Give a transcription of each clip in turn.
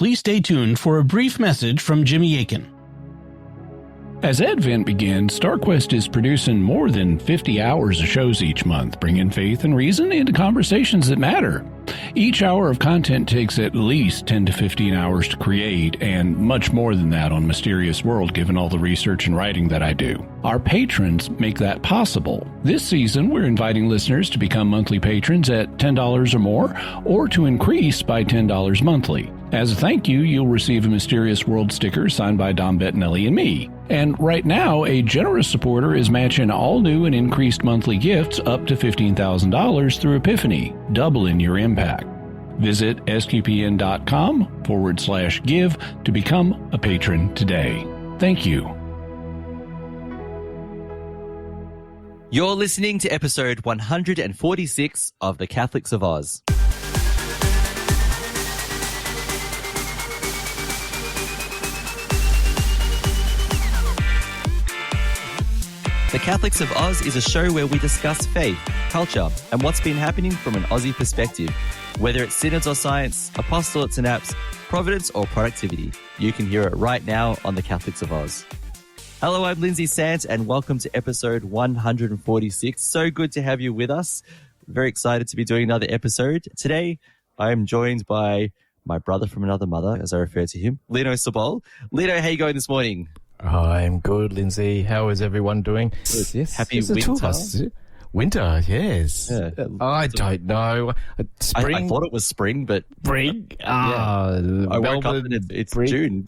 please stay tuned for a brief message from Jimmy Aiken. As Advent begins, StarQuest is producing more than 50 hours of shows each month, bringing faith and reason into conversations that matter. Each hour of content takes at least 10 to 15 hours to create, and much more than that on Mysterious World, given all the research and writing that I do. Our patrons make that possible. This season, we're inviting listeners to become monthly patrons at $10 or more, or to increase by $10 monthly. As a thank you, you'll receive a Mysterious World sticker signed by Dom Bettinelli and me. And right now, a generous supporter is matching all new and increased monthly gifts up to $15,000 through Epiphany, doubling your impact. Visit sqpn.com/give to become a patron today. Thank you. You're listening to episode 146 of The Catholics of Oz. The Catholics of Oz is a show where we discuss faith, culture, and what's been happening from an Aussie perspective. Whether it's synods or science, apostolates and apps, providence or productivity, you can hear it right now on The Catholics of Oz. Hello, I'm Lindsay Sant, and welcome to episode 146. So good to have you with us. Very excited to be doing another episode. Today, I am joined by my brother from another mother, as I refer to him, Lino Sabol. Lino, how you going this morning? I'm good, Lindsay. How is everyone doing? Yes. Happy winter. Winter, yes. Yeah. I don't know. Spring. I thought it was spring, but... Spring? I woke up and it's June.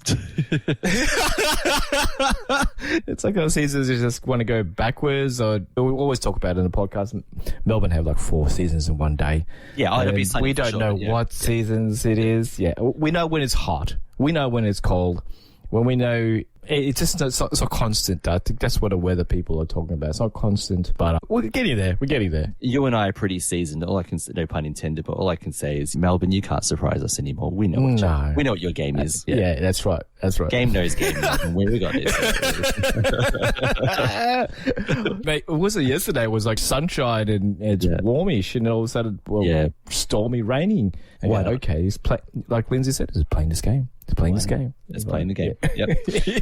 It's like those seasons you just want to go backwards. Or we always talk about it in the podcast. Melbourne have like 4 seasons in one day. Yeah, it'll be sunny. We don't know what seasons it is. Yeah, we know when it's hot. We know when it's cold. When we know... It's just it's not constant. I think that's what the weather people are talking about. It's not constant, but we're getting there. We're getting there. You and I are pretty seasoned. All I can say, no pun intended, but all I can say is, Melbourne, you can't surprise us anymore. We know what we know what your game is. Yeah, that's right. That's right. Game knows game. We got this. Mate, was it yesterday? It was like sunshine and it's warmish, and all of a sudden, stormy, raining. And okay, he's like Lindsay said, he's playing this game. He's playing this game. He's playing the game. Yep.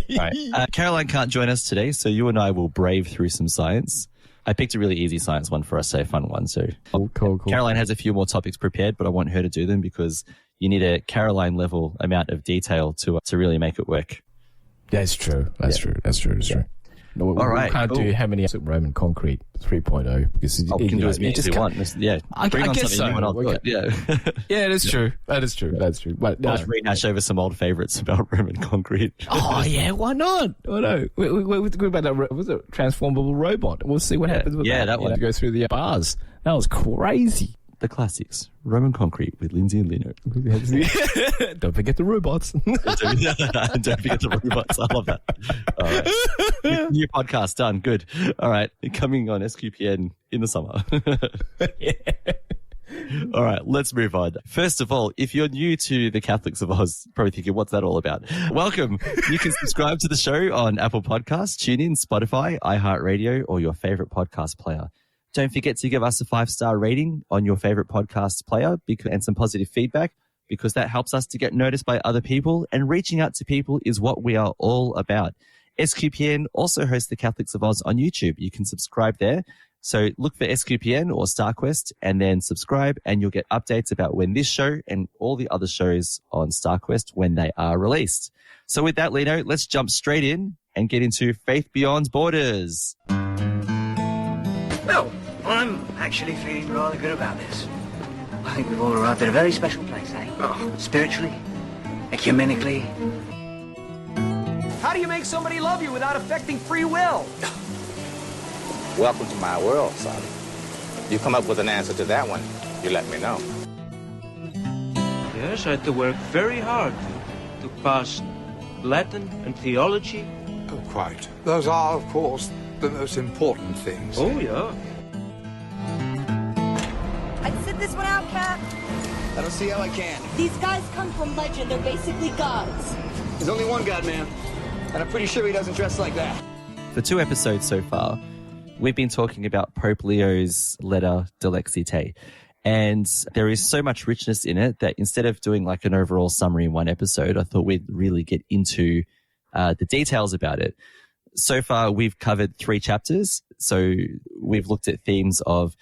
All right. Caroline can't join us today, so you and I will brave through some science. I picked a really easy science one for us, so a fun one. So cool. Caroline has a few more topics prepared, but I want her to do them because you need a Caroline level amount of detail to really make it work. That's true. That's true. No, we can't do how many Roman concrete 3.0 because we can do as many as you want. Yeah, I guess so. Yeah, that's true. That's true. But let's rehash over some old favourites about Roman concrete. Oh yeah, why not? Oh no, we're talking about that. Was it transformable robot? We'll see what happens with that. Yeah, that one. Go through the bars. That was crazy. The classics, Roman concrete with Lindsay and Lino. Don't forget the robots. Don't forget the robots. I love that. All right. New podcast done. Good. All right. Coming on SQPN in the summer. All right. Let's move on. First of all, if you're new to the Catholics of Oz, probably thinking, what's that all about? Welcome. You can subscribe to the show on Apple Podcasts, TuneIn, Spotify, iHeartRadio, or your favorite podcast player. Don't forget to give us a 5-star rating on your favorite podcast player and some positive feedback, because that helps us to get noticed by other people, and reaching out to people is what we are all about. SQPN also hosts the Catholics of Oz on YouTube. You can subscribe there. So look for SQPN or StarQuest and then subscribe, and you'll get updates about when this show and all the other shows on StarQuest, when they are released. So with that, Lino, let's jump straight in and get into Faith Beyond Borders. Well, I'm actually feeling rather good about this. I think we've all arrived at a very special place, eh? Oh. Spiritually, ecumenically. How do you make somebody love you without affecting free will? Welcome to my world, son. You come up with an answer to that one, you let me know. Yes, I had to work very hard to pass Latin and theology. Oh, quite. Those are, of course, the most important things. Oh, yeah. I'd sit this one out, Cap. I don't see how I can. These guys come from legend. They're basically gods. There's only one god, man. And I'm pretty sure he doesn't dress like that. For 2 episodes so far, we've been talking about Pope Leo's letter, Dilexi Te. And there is so much richness in it that instead of doing like an overall summary in one episode, I thought we'd really get into the details about it. So far, we've covered 3 chapters. So we've looked at themes of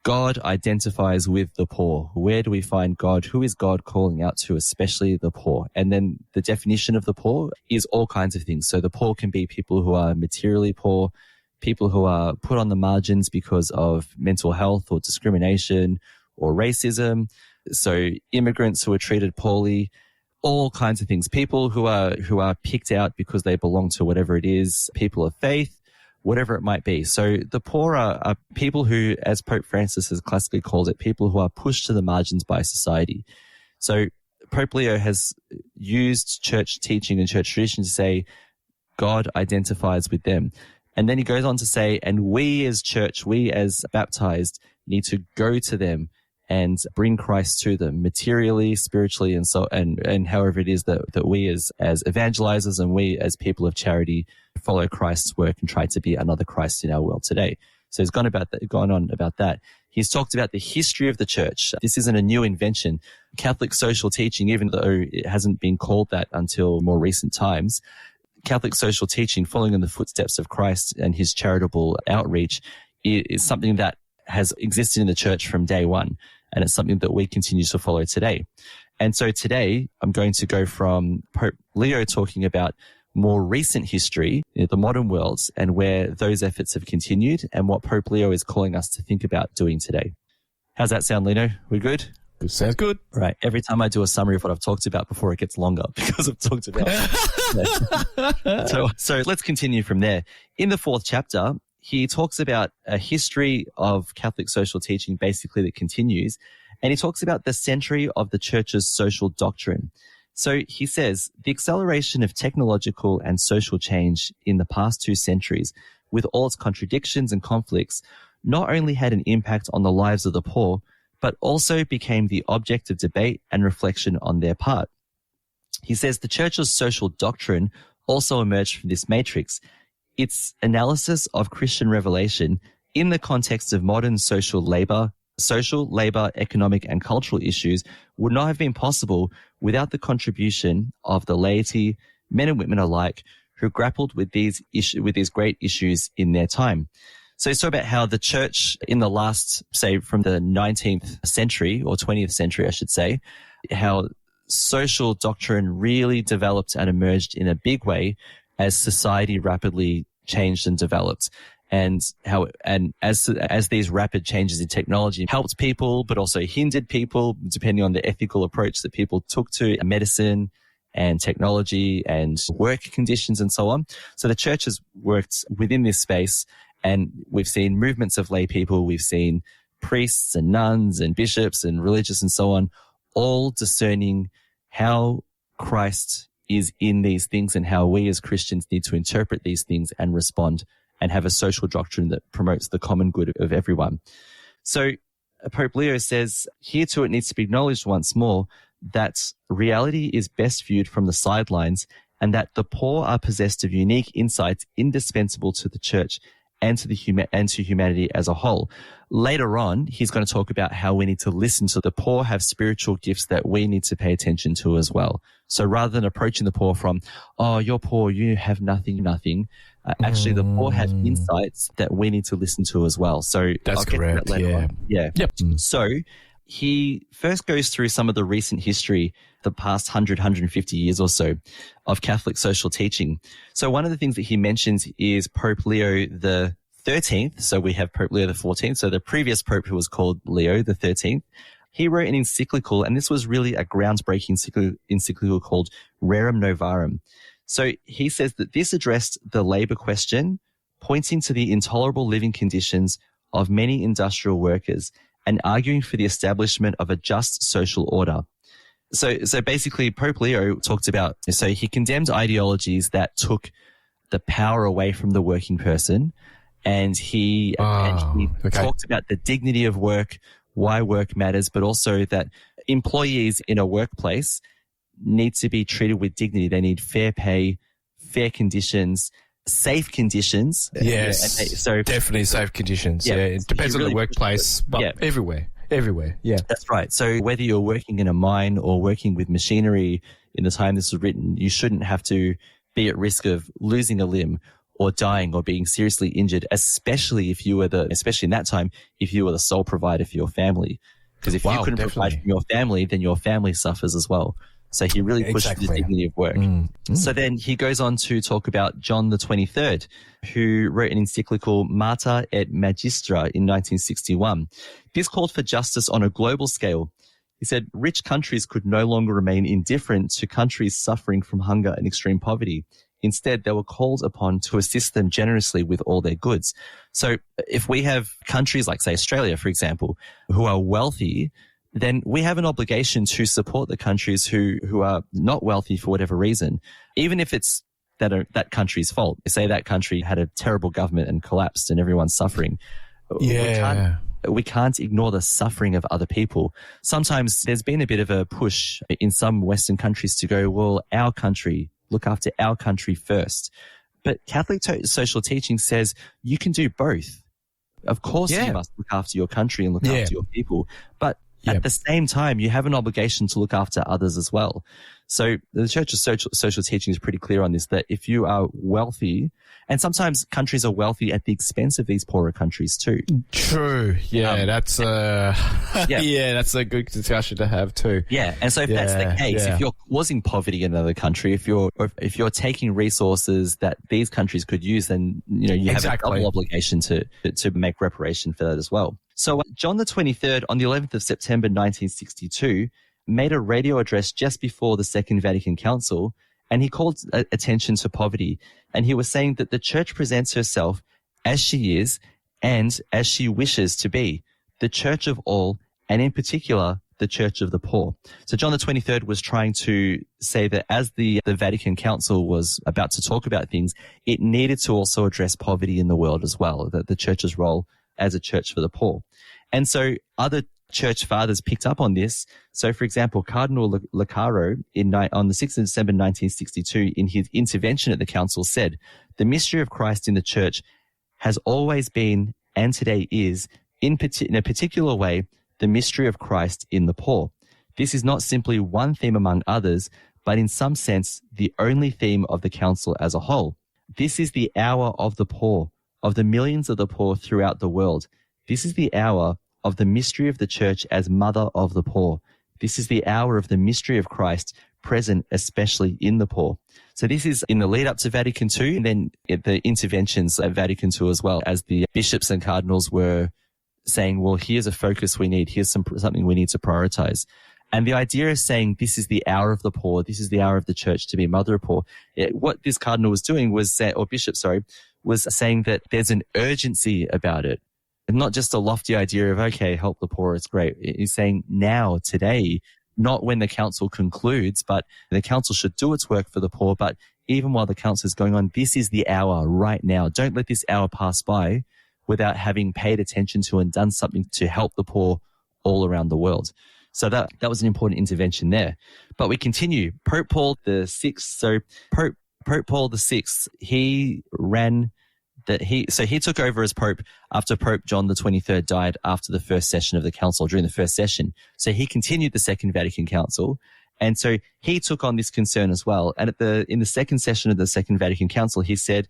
God identifies with the poor. Where do we find God? Who is God calling out to, especially the poor? And then the definition of the poor is all kinds of things. So the poor can be people who are materially poor, people who are put on the margins because of mental health or discrimination or racism. So immigrants who are treated poorly, all kinds of things. People who are picked out because they belong to whatever it is, people of faith, whatever it might be. So the poor are people who, as Pope Francis has classically called it, people who are pushed to the margins by society. So Pope Leo has used church teaching and church tradition to say God identifies with them. And then he goes on to say, and we as church, we as baptized need to go to them and bring Christ to them materially, spiritually, and however it is that we as evangelizers and we as people of charity follow Christ's work and try to be another Christ in our world today. So he's gone on about that. He's talked about the history of the church. This isn't a new invention. Catholic social teaching, even though it hasn't been called that until more recent times, Catholic social teaching, following in the footsteps of Christ and his charitable outreach, is something that has existed in the church from day one. And it's something that we continue to follow today. And so today I'm going to go from Pope Leo talking about more recent history, the modern world, and where those efforts have continued and what Pope Leo is calling us to think about doing today. How's that sound, Lino? We good? Sounds good. Right. Every time I do a summary of what I've talked about before, it gets longer because I've talked about it. So let's continue from there. In the 4th chapter, he talks about a history of Catholic social teaching basically that continues, and he talks about the century of the church's social doctrine. So he says, the acceleration of technological and social change in the past 2 centuries, with all its contradictions and conflicts, not only had an impact on the lives of the poor, but also became the object of debate and reflection on their part. He says the church's social doctrine also emerged from this matrix. Its analysis of Christian revelation in the context of modern social, labor, economic, and cultural issues would not have been possible without the contribution of the laity, men and women alike, who grappled with these great issues in their time. So it's about how the church in the last, say, from the 19th century or 20th century, I should say, how social doctrine really developed and emerged in a big way as society rapidly changed and developed, and as these rapid changes in technology helped people, but also hindered people, depending on the ethical approach that people took to medicine and technology and work conditions and so on. So the church has worked within this space, and we've seen movements of lay people, we've seen priests and nuns and bishops and religious and so on, all discerning how Christ is in these things and how we as Christians need to interpret these things and respond and have a social doctrine that promotes the common good of everyone. So Pope Leo says, here too it needs to be acknowledged once more that reality is best viewed from the sidelines and that the poor are possessed of unique insights indispensable to the church and to humanity as a whole. Later on, he's going to talk about how we need to listen to the poor, have spiritual gifts that we need to pay attention to as well. So rather than approaching the poor from, oh, you're poor, you have nothing, actually the poor have insights that we need to listen to as well. So that's correct. Yeah. Yep. So he first goes through some of the recent history, the past 100, 150 years or so of Catholic social teaching. So one of the things that he mentions is Pope Leo the 13th. So we have Pope Leo the 14th. So the previous Pope, who was called Leo the 13th, he wrote an encyclical, and this was really a groundbreaking encyclical called Rerum Novarum. So he says that this addressed the labor question, pointing to the intolerable living conditions of many industrial workers and arguing for the establishment of a just social order. So basically Pope Leo talked about, so he condemned ideologies that took the power away from the working person, and he talked about the dignity of work, why work matters, but also that employees in a workplace need to be treated with dignity. They need fair pay, fair conditions, safe conditions. Yes, so definitely safe conditions. Yeah, it depends on the workplace, but everywhere. Everywhere, yeah. That's right. So whether you're working in a mine or working with machinery in the time this was written, you shouldn't have to be at risk of losing a limb or dying or being seriously injured, especially if you were especially in that time, if you were the sole provider for your family. Because if you couldn't provide for your family, then your family suffers as well. So he really pushed the dignity of work. So then he goes on to talk about John the 23rd, who wrote an encyclical Mater et Magistra in 1961. This called for justice on a global scale. He said rich countries could no longer remain indifferent to countries suffering from hunger and extreme poverty. Instead, they were called upon to assist them generously with all their goods. So if we have countries like, say, Australia, for example, who are wealthy, then we have an obligation to support the countries who are not wealthy for whatever reason, even if it's that country's fault. Say that country had a terrible government and collapsed and everyone's suffering. Yeah. We can't ignore the suffering of other people. Sometimes there's been a bit of a push in some Western countries to go, well, our country, look after our country first. But Catholic social teaching says you can do both. Of course, you must look after your country and look after your people. But at the same time, you have an obligation to look after others as well. So the Church's social teaching is pretty clear on this, that if you are wealthy, and sometimes countries are wealthy at the expense of these poorer countries too. True. Yeah, that's that's a good discussion to have too. Yeah. And so if that's the case, if you're causing poverty in another country, if you're taking resources that these countries could use, then you have a double obligation to make reparation for that as well. So John the 23rd on the 11th of September 1962 made a radio address just before the Second Vatican Council, and he called attention to poverty. And he was saying that the Church presents herself as she is and as she wishes to be, the Church of all, and in particular, the Church of the poor. So John the 23rd was trying to say that as the Vatican Council was about to talk about things, it needed to also address poverty in the world as well, that the Church's role as a church for the poor. And so other church fathers picked up on this. So, for example, Cardinal Lecaro on the 6th of December 1962, in his intervention at the council, said, "The mystery of Christ in the church has always been and today is, in a particular way, the mystery of Christ in the poor. This is not simply one theme among others, but in some sense, the only theme of the council as a whole. This is the hour of the poor, of the millions of the poor throughout the world. This is the hour of the mystery of the church as mother of the poor. This is the hour of the mystery of Christ present especially in the poor." So this is in the lead up to Vatican II, and then the interventions at Vatican II as well, as the bishops and cardinals were saying, well, here's a focus we need. Here's something we need to prioritize. And the idea of saying this is the hour of the poor, this is the hour of the church to be mother of poor. What this cardinal was doing was, or bishop, was saying that there's an urgency about it. And not just a lofty idea of, okay, help the poor, it's great. He's saying now, today, not when the council concludes, but the council should do its work for the poor. But even while the council is going on, this is the hour right now. Don't let this hour pass by without having paid attention to and done something to help the poor all around the world. So that was an important intervention there. But we continue. Pope Paul VI. So Pope Paul VI, he took over as Pope after Pope John the 23rd died after the first session of the council, during the first session. So he continued the Second Vatican Council. And so he took on this concern as well. And in the second session of the Second Vatican Council, he said,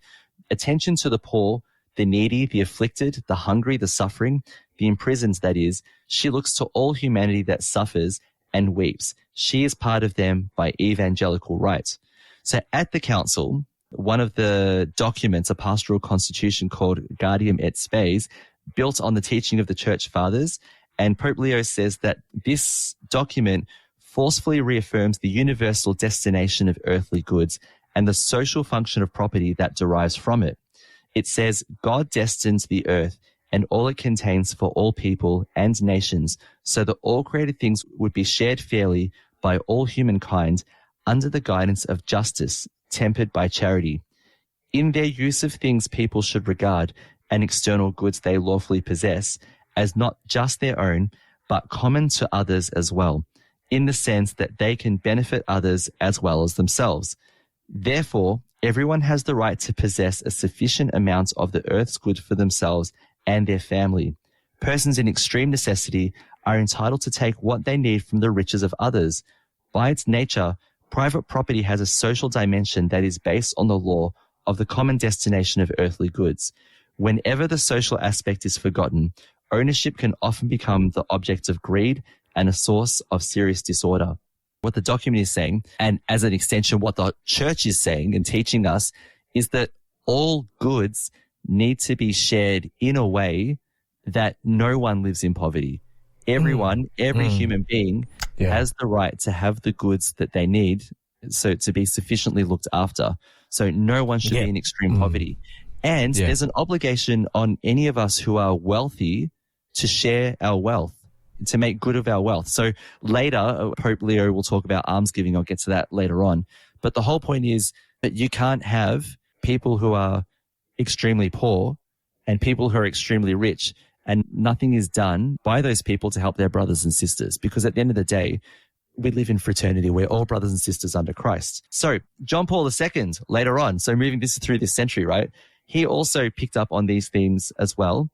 attention to the poor, the needy, the afflicted, the hungry, the suffering, the imprisoned, that is. She looks to all humanity that suffers and weeps. She is part of them by evangelical right. So at the council, one of the documents, a pastoral constitution called Gaudium et Spes, built on the teaching of the church fathers. And Pope Leo says that this document forcefully reaffirms the universal destination of earthly goods and the social function of property that derives from it. It says, God destined the earth and all it contains for all people and nations, so that all created things would be shared fairly by all humankind under the guidance of justice, tempered by charity. In their use of things, people should regard and external goods they lawfully possess as not just their own, but common to others as well, in the sense that they can benefit others as well as themselves. Therefore, everyone has the right to possess a sufficient amount of the earth's good for themselves and their family. Persons in extreme necessity are entitled to take what they need from the riches of others. By its nature, private property has a social dimension that is based on the law of the common destination of earthly goods. Whenever the social aspect is forgotten, ownership can often become the object of greed and a source of serious disorder. What the document is saying, and as an extension, what the church is saying and teaching us, is that all goods need to be shared in a way that no one lives in poverty. Everyone, every human being has the right to have the goods that they need, so to be sufficiently looked after. So no one should be in extreme poverty. And there's an obligation on any of us who are wealthy to share our wealth, to make good of our wealth. So later, Pope Leo will talk about almsgiving. I'll get to that later on. But the whole point is that you can't have people who are extremely poor and people who are extremely rich, and nothing is done by those people to help their brothers and sisters. Because at the end of the day, we live in fraternity. We're all brothers and sisters under Christ. So John Paul II, later on, so moving this through this century, right? He also picked up on these themes as well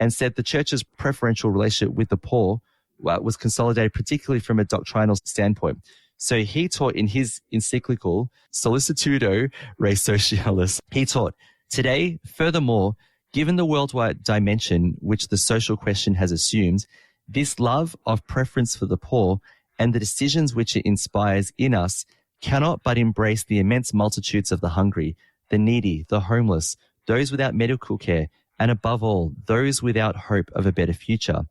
and said the church's preferential relationship with the poor was consolidated, particularly from a doctrinal standpoint. So he taught in his encyclical Solicitudo Re Socialis, he taught, today, furthermore, given the worldwide dimension which the social question has assumed, this love of preference for the poor and the decisions which it inspires in us cannot but embrace the immense multitudes of the hungry, the needy, the homeless, those without medical care, and above all, those without hope of a better future.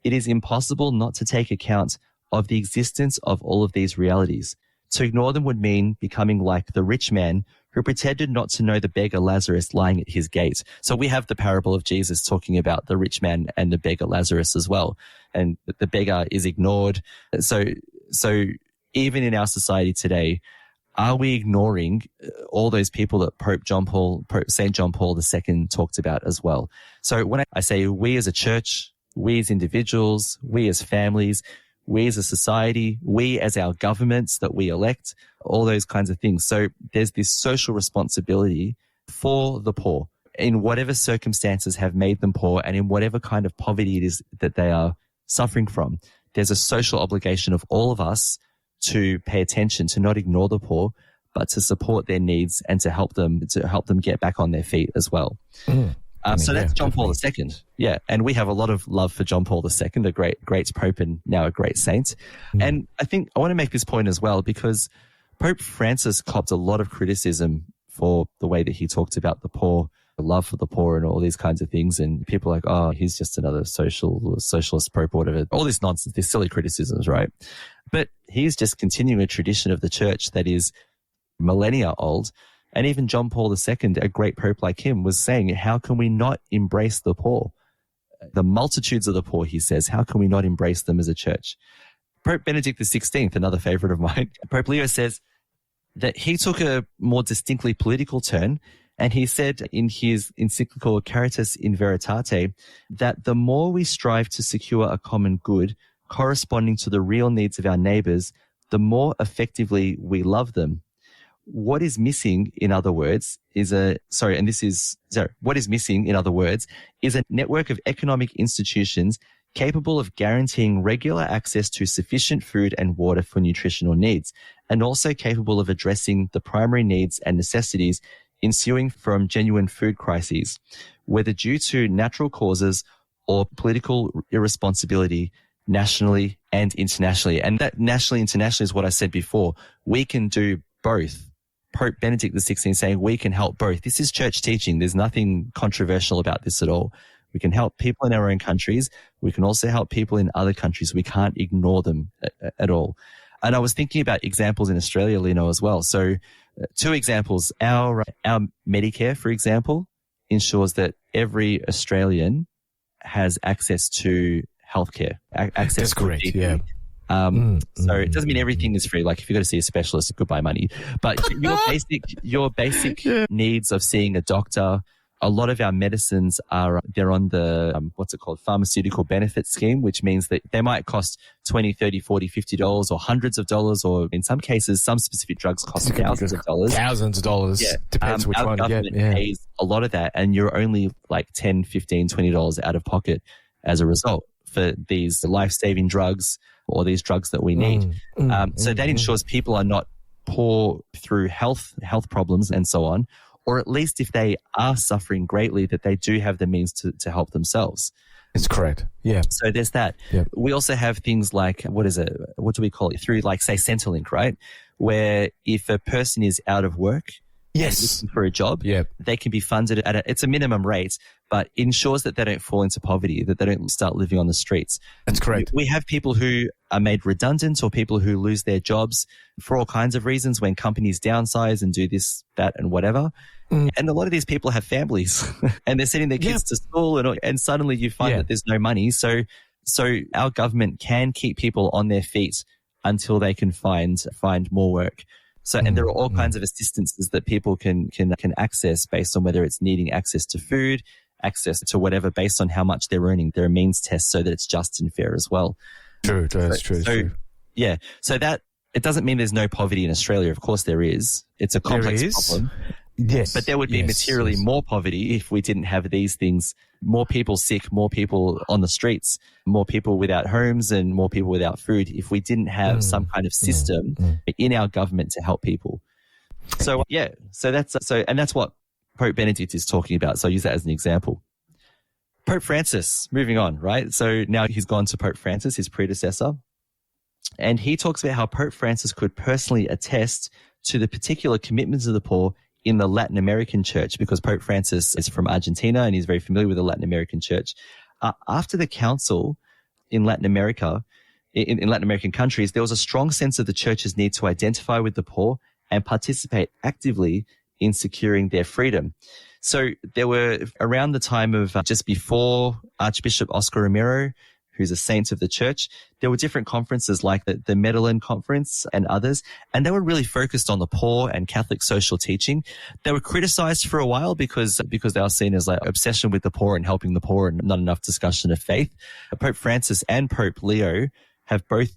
It is impossible not to take account of the existence of all of these realities. To ignore them would mean becoming like the rich man who pretended not to know the beggar Lazarus lying at his gate. So we have the parable of Jesus talking about the rich man and the beggar Lazarus as well. And the beggar is ignored. So even in our society today, are we ignoring all those people that Pope St. John Paul II talked about as well? So when I say we as a church, we as individuals, we as families, we as a society, we as our governments that we elect, all those kinds of things. So there's this social responsibility for the poor in whatever circumstances have made them poor and in whatever kind of poverty it is that they are suffering from. There's a social obligation of all of us to pay attention, to not ignore the poor, but to support their needs and to help them get back on their feet as well. So that's John Paul II. Yeah. And we have a lot of love for John Paul II, a great Pope and now a great saint. And I think I want to make this point as well, because Pope Francis copped a lot of criticism for the way that he talked about the poor, the love for the poor and all these kinds of things. And people are like, oh, he's just another socialist Pope or whatever. All this nonsense, these silly criticisms, right? But he's just continuing a tradition of the church that is millennia old. And even John Paul II, a great Pope like him, was saying, how can we not embrace the poor? The multitudes of the poor, he says, how can we not embrace them as a church? Pope Benedict XVI, another favorite of mine, Pope Leo says that he took a more distinctly political turn, and he said in his encyclical Caritas in Veritate that the more we strive to secure a common good corresponding to the real needs of our neighbors, the more effectively we love them. What is missing, in other words, is a network of economic institutions capable of guaranteeing regular access to sufficient food and water for nutritional needs, and also capable of addressing the primary needs and necessities ensuing from genuine food crises, whether due to natural causes or political irresponsibility, nationally and internationally. And that nationally, internationally is what I said before. We can do both. Pope Benedict XVI saying we can help both. This is church teaching. There's nothing controversial about this at all. We can help people in our own countries. We can also help people in other countries. We can't ignore them at all. And I was thinking about examples in Australia, Lino, as well. So 2 examples. Our Medicare, for example, ensures that every Australian has access to healthcare. Access to correct, yeah. So it doesn't mean everything is free. Like if you got to see a specialist, goodbye money. But your basic needs of seeing a doctor, a lot of our medicines they're on the, pharmaceutical benefit scheme, which means that they might cost $20, $30, $40, $50 or hundreds of dollars, or in some cases, some specific drugs cost thousands of dollars. Thousands of dollars. Yeah. Depends which one you get. Government pays a lot of that, and you're only like $10, $15, $20 out of pocket as a result. for these life-saving drugs or these drugs that we need. So that ensures people are not poor through health problems and so on, or at least if they are suffering greatly, that they do have the means to help themselves. It's correct. Yeah. So there's that. Yep. We also have things like, what do we call it? Through like, say, Centrelink, right? Where if a person is out of work, yes, looking for a job, yep, they can be funded it's a minimum rate, but ensures that they don't fall into poverty, that they don't start living on the streets. That's correct. We have people who are made redundant or people who lose their jobs for all kinds of reasons when companies downsize and do this, that, and whatever. And a lot of these people have families and they're sending their kids to school and suddenly you find that there's no money. So our government can keep people on their feet until they can find more work. So, and there are all kinds of assistances that people can access based on whether it's needing access to food, access to whatever, based on how much they're earning. There are means tests so that it's just and fair as well. True, that's true. Yeah. So that, it doesn't mean there's no poverty in Australia. Of course there is. It's a complex problem. Yes. But there would be materially more poverty if we didn't have these things. More people sick, more people on the streets, more people without homes and more people without food if we didn't have some kind of system in our government to help people. So that's what Pope Benedict is talking about. So I use that as an example. Pope Francis, moving on, right? So now he's gone to Pope Francis, his predecessor, and he talks about how Pope Francis could personally attest to the particular commitments of the poor in the Latin American church, because Pope Francis is from Argentina and he's very familiar with the Latin American church. After the council in Latin America, in Latin American countries, there was a strong sense of the church's need to identify with the poor and participate actively in securing their freedom. So there were, around the time of just before Archbishop Oscar Romero, who's a saint of the church, there were different conferences like the Medellin Conference and others, and they were really focused on the poor and Catholic social teaching. They were criticized for a while because they were seen as like obsession with the poor and helping the poor and not enough discussion of faith. Pope Francis and Pope Leo have both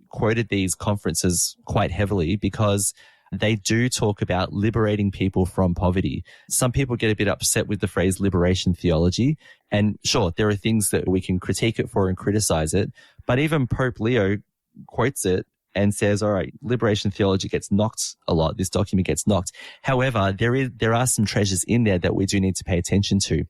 quoted these conferences quite heavily because they do talk about liberating people from poverty. Some people get a bit upset with the phrase liberation theology. And sure, there are things that we can critique it for and criticize it. But even Pope Leo quotes it and says, all right, liberation theology gets knocked a lot. This document gets knocked. However, there are some treasures in there that we do need to pay attention to.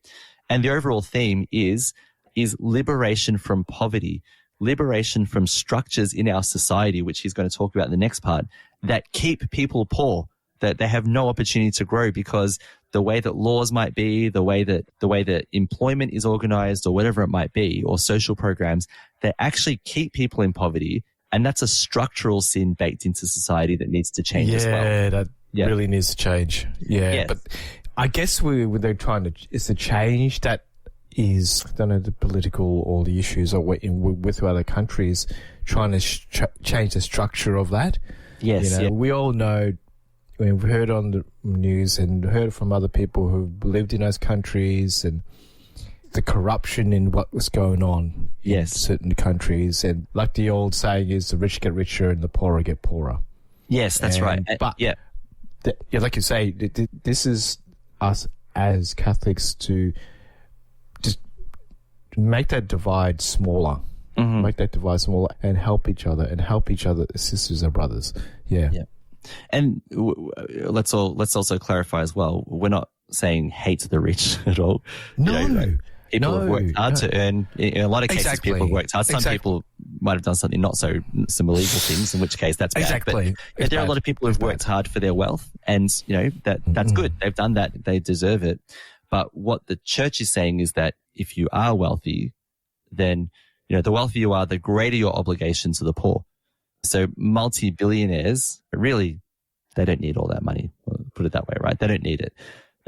And the overall theme is liberation from poverty, liberation from structures in our society, which he's going to talk about in the next part, that keep people poor, that they have no opportunity to grow because the way that laws might be, the way that employment is organized or whatever it might be, or social programs that actually keep people in poverty. And that's a structural sin baked into society that needs to change as well. Yeah, that really needs to change. Yeah. Yes. But I guess they're trying to, it's a change that is, I don't know, the political or the issues or with other countries trying to change the structure of that. Yes. We all know, we've heard on the news and heard from other people who've lived in those countries and the corruption in what was going on in certain countries. And like the old saying is, the rich get richer and the poorer get poorer. Yes, that's right. But like you say, this is us as Catholics to just make that divide smaller. Make that divide smaller and help each other as sisters and brothers. Yeah. And let's also clarify as well. We're not saying hate the rich at all. No. People have worked hard to earn. In a lot of cases, people have worked hard. Some people might have done some illegal things, in which case that's bad. But there are a lot of people who've worked hard for their wealth, and that's good. They've done that. They deserve it. But what the church is saying is that if you are wealthy, then the wealthier you are, the greater your obligation to the poor. So multi-billionaires, really, they don't need all that money. Put it that way, right? They don't need it.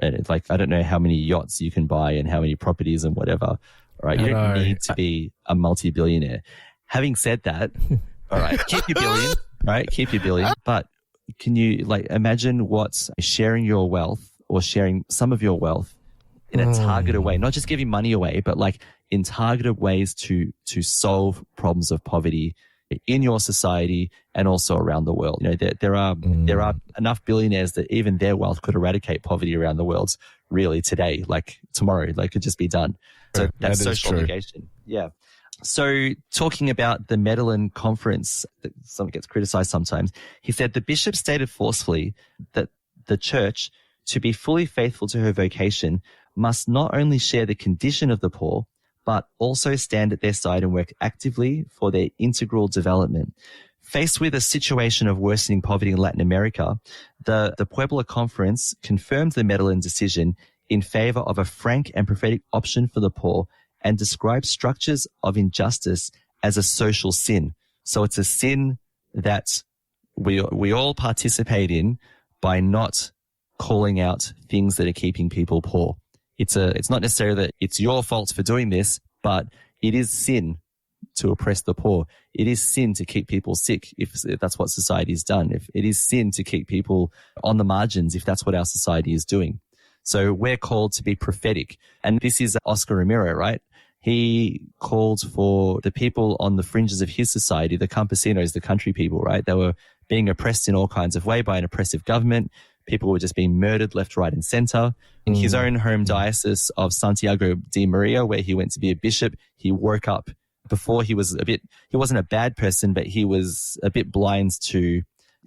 And it's like, I don't know how many yachts you can buy and how many properties and whatever. All right. You don't need to be a multi-billionaire. Having said that, all right, keep your billion, right? Keep your billion. But can you imagine what sharing your wealth or sharing some of your wealth in a targeted way, not just giving money away, but in targeted ways to solve problems of poverty in your society and also around the world. There are enough billionaires that even their wealth could eradicate poverty around the world really today, like tomorrow, could just be done. So that's social obligation. Yeah. So talking about the Medellin conference, that something gets criticized sometimes, he said the bishop stated forcefully that the church, to be fully faithful to her vocation, must not only share the condition of the poor, but also stand at their side and work actively for their integral development. Faced with a situation of worsening poverty in Latin America, the Puebla Conference confirmed the Medellin decision in favor of a frank and prophetic option for the poor and described structures of injustice as a social sin. So it's a sin that we all participate in by not calling out things that are keeping people poor. It's not necessarily that it's your fault for doing this, but it is sin to oppress the poor. It is sin to keep people sick if that's what society has done. If it is sin to keep people on the margins, if that's what our society is doing. So we're called to be prophetic. And this is Oscar Romero, right? He called for the people on the fringes of his society, the campesinos, the country people, right? They were being oppressed in all kinds of way by an oppressive government. People were just being murdered left, right, and center. In his own home diocese of Santiago de Maria, where he went to be a bishop, he woke up before he wasn't a bad person, but he was a bit blind to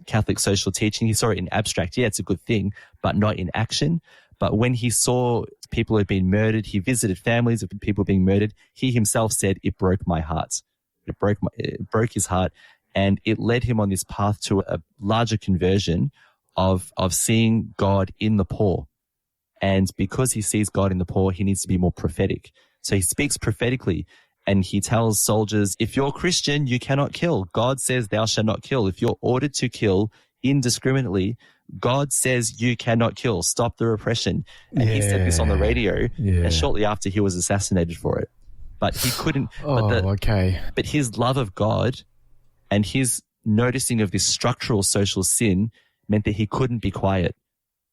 Catholic social teaching. He saw it in abstract. Yeah, it's a good thing, but not in action. But when he saw people who had been murdered, he visited families of people being murdered. He himself said, it broke my heart. It broke his heart, and it led him on this path to a larger conversion of seeing God in the poor. And because he sees God in the poor, he needs to be more prophetic. So he speaks prophetically, and he tells soldiers, if you're Christian, you cannot kill. God says thou shalt not kill. If you're ordered to kill indiscriminately, God says you cannot kill. Stop the repression. And he said this on the radio, and shortly after he was assassinated for it. But he couldn't. But his love of God and his noticing of this structural social sin meant that he couldn't be quiet.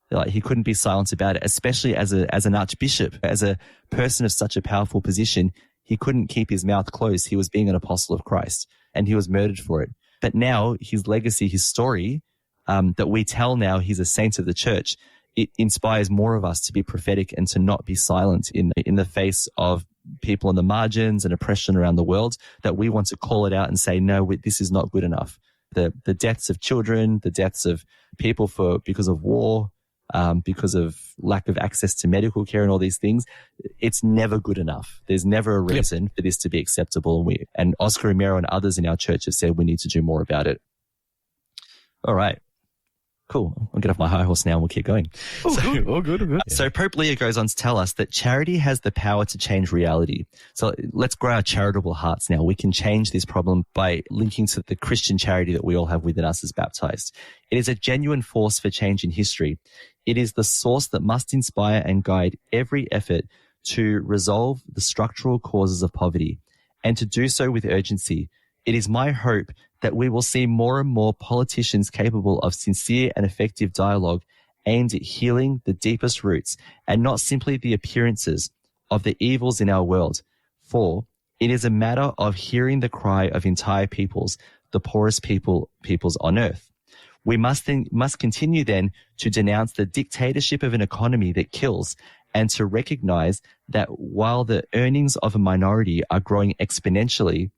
Like, he couldn't be silent about it, especially as an archbishop, as a person of such a powerful position. He couldn't keep his mouth closed. He was being an apostle of Christ, and he was murdered for it. But now his legacy, his story, that we tell now, he's a saint of the church. It inspires more of us to be prophetic and to not be silent in the face of people on the margins and oppression around the world, that we want to call it out and say, no, this is not good enough. The deaths of children, the deaths of people because of war, because of lack of access to medical care and all these things, it's never good enough. There's never a reason for this to be acceptable. And Oscar Romero and others in our church have said we need to do more about it. All right. Cool. I'll get off my high horse now and we'll keep going. Good. So Pope Leo goes on to tell us that charity has the power to change reality. So let's grow our charitable hearts now. We can change this problem by linking to the Christian charity that we all have within us as baptized. It is a genuine force for change in history. It is the source that must inspire and guide every effort to resolve the structural causes of poverty, and to do so with urgency. It is my hope that we will see more and more politicians capable of sincere and effective dialogue aimed at healing the deepest roots and not simply the appearances of the evils in our world. For it is a matter of hearing the cry of entire peoples, the poorest peoples on earth. We must continue then to denounce the dictatorship of an economy that kills, and to recognize that while the earnings of a minority are growing exponentially,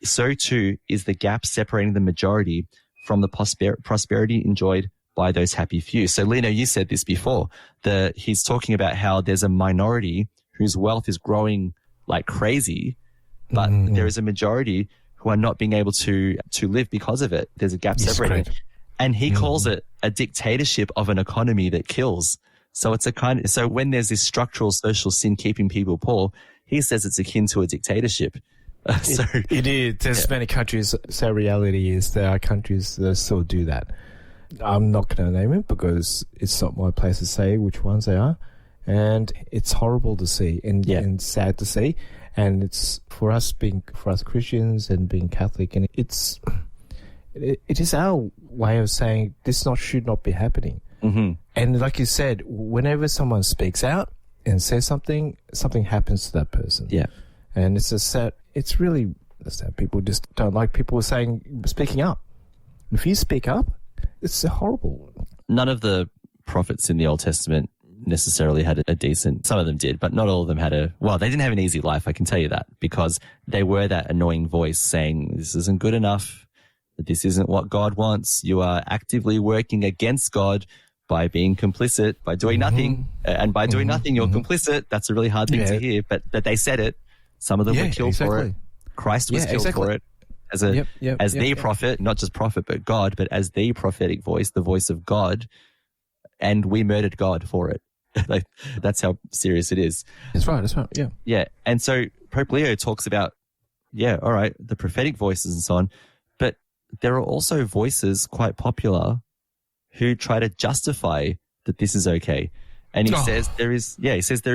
so too is the gap separating the majority from the prosperity enjoyed by those happy few. So, Lino, you said this before. He's talking about how there's a minority whose wealth is growing like crazy, but there is a majority who are not being able to live because of it. There's a gap separating. And he calls it a dictatorship of an economy that kills. So it's so when there's this structural social sin keeping people poor, he says it's akin to a dictatorship. It is. There's many countries. So reality is there are countries that still do that. I'm not going to name it because it's not my place to say which ones they are, and it's horrible to see and sad to see. And it's for us Christians and being Catholic, and it is our way of saying this should not be happening. Mm-hmm. And like you said, whenever someone speaks out and says something happens to that person. Yeah. And it's sad. It's really sad. People just don't like people speaking up. If you speak up, it's horrible. None of the prophets in the Old Testament necessarily had a decent, some of them did, but not all of them had they didn't have an easy life, I can tell you that, because they were that annoying voice saying, this isn't good enough, this isn't what God wants, you are actively working against God by being complicit, by doing nothing, and by doing nothing, you're complicit. That's a really hard thing to hear, but that they said it. Some of them were killed for it. Christ was killed for it as the prophet, not just prophet, but God, but as the prophetic voice, the voice of God. And we murdered God for it. Like, that's how serious it is. That's right. Yeah. Yeah. And so Pope Leo talks about, all right, the prophetic voices and so on, but there are also voices quite popular who try to justify that this is okay. And he says there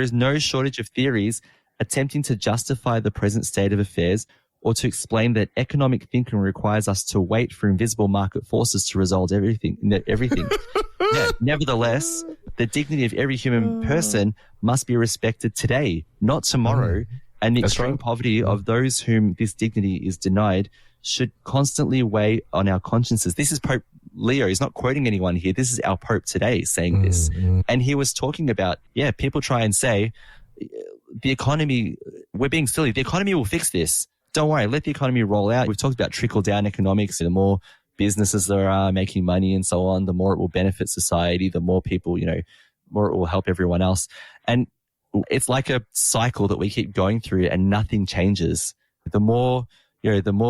is no shortage of theories attempting to justify the present state of affairs or to explain that economic thinking requires us to wait for invisible market forces to resolve everything. Nevertheless, the dignity of every human person must be respected today, not tomorrow. And the extreme poverty of those whom this dignity is denied should constantly weigh on our consciences. This is Pope Leo. He's not quoting anyone here. This is our Pope today saying this. And he was talking about, people try and say, the economy, we're being silly. The economy will fix this. Don't worry. Let the economy roll out. We've talked about trickle-down economics. The more businesses there are making money and so on, the more it will benefit society, the more people, more it will help everyone else. And it's like a cycle that we keep going through and nothing changes. The more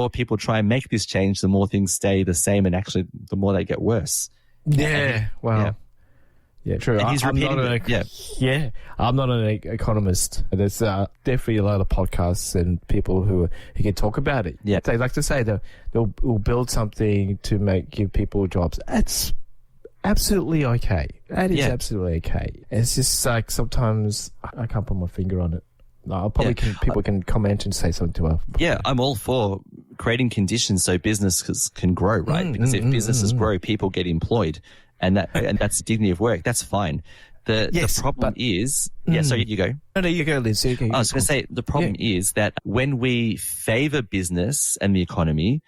people try and make this change, the more things stay the same, and actually the more they get worse. Yeah. Wow. Yeah, true. And he's repeating I'm not an economist. There's definitely a lot of podcasts and people who can talk about it. Yeah. They like to say they'll build something to give people jobs. That's absolutely okay. That is absolutely okay. It's just like sometimes I can't put my finger on it. No, people can comment and say something to us. Yeah, I'm all for creating conditions so businesses can grow, right? Because if businesses grow, people get employed. And that's the dignity of work. That's fine. The problem is, so you go. No, you go, Liz. I was going to say, the problem is that when we favor business and the economy,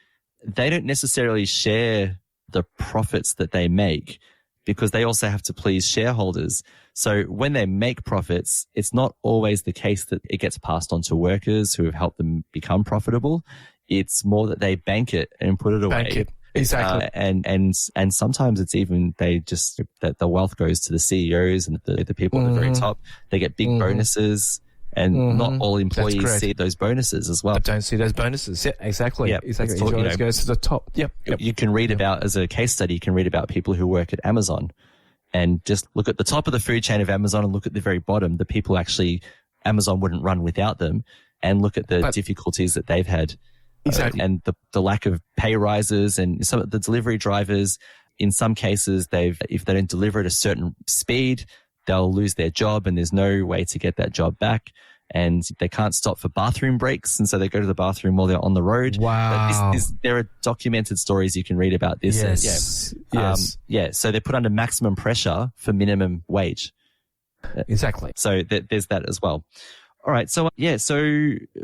they don't necessarily share the profits that they make because they also have to please shareholders. So when they make profits, it's not always the case that it gets passed on to workers who have helped them become profitable. It's more that they bank it and put it away. Bank it. Exactly. And sometimes it's even that the wealth goes to the CEOs and the people at the very top. They get big bonuses, and not all employees see those bonuses as well. I don't see those bonuses. Yeah, exactly. Yep. Exactly. It always goes to the top. Yep. You can read about, as a case study, you can read about people who work at Amazon and just look at the top of the food chain of Amazon and look at the very bottom, the people actually Amazon wouldn't run without them, and look at the difficulties that they've had. Exactly. And the lack of pay rises, and some of the delivery drivers, in some cases, if they don't deliver at a certain speed, they'll lose their job and there's no way to get that job back. And they can't stop for bathroom breaks. And so they go to the bathroom while they're on the road. Wow. There are documented stories you can read about this. Yes. And so they're put under maximum pressure for minimum wage. Exactly. So there's that as well. All right. So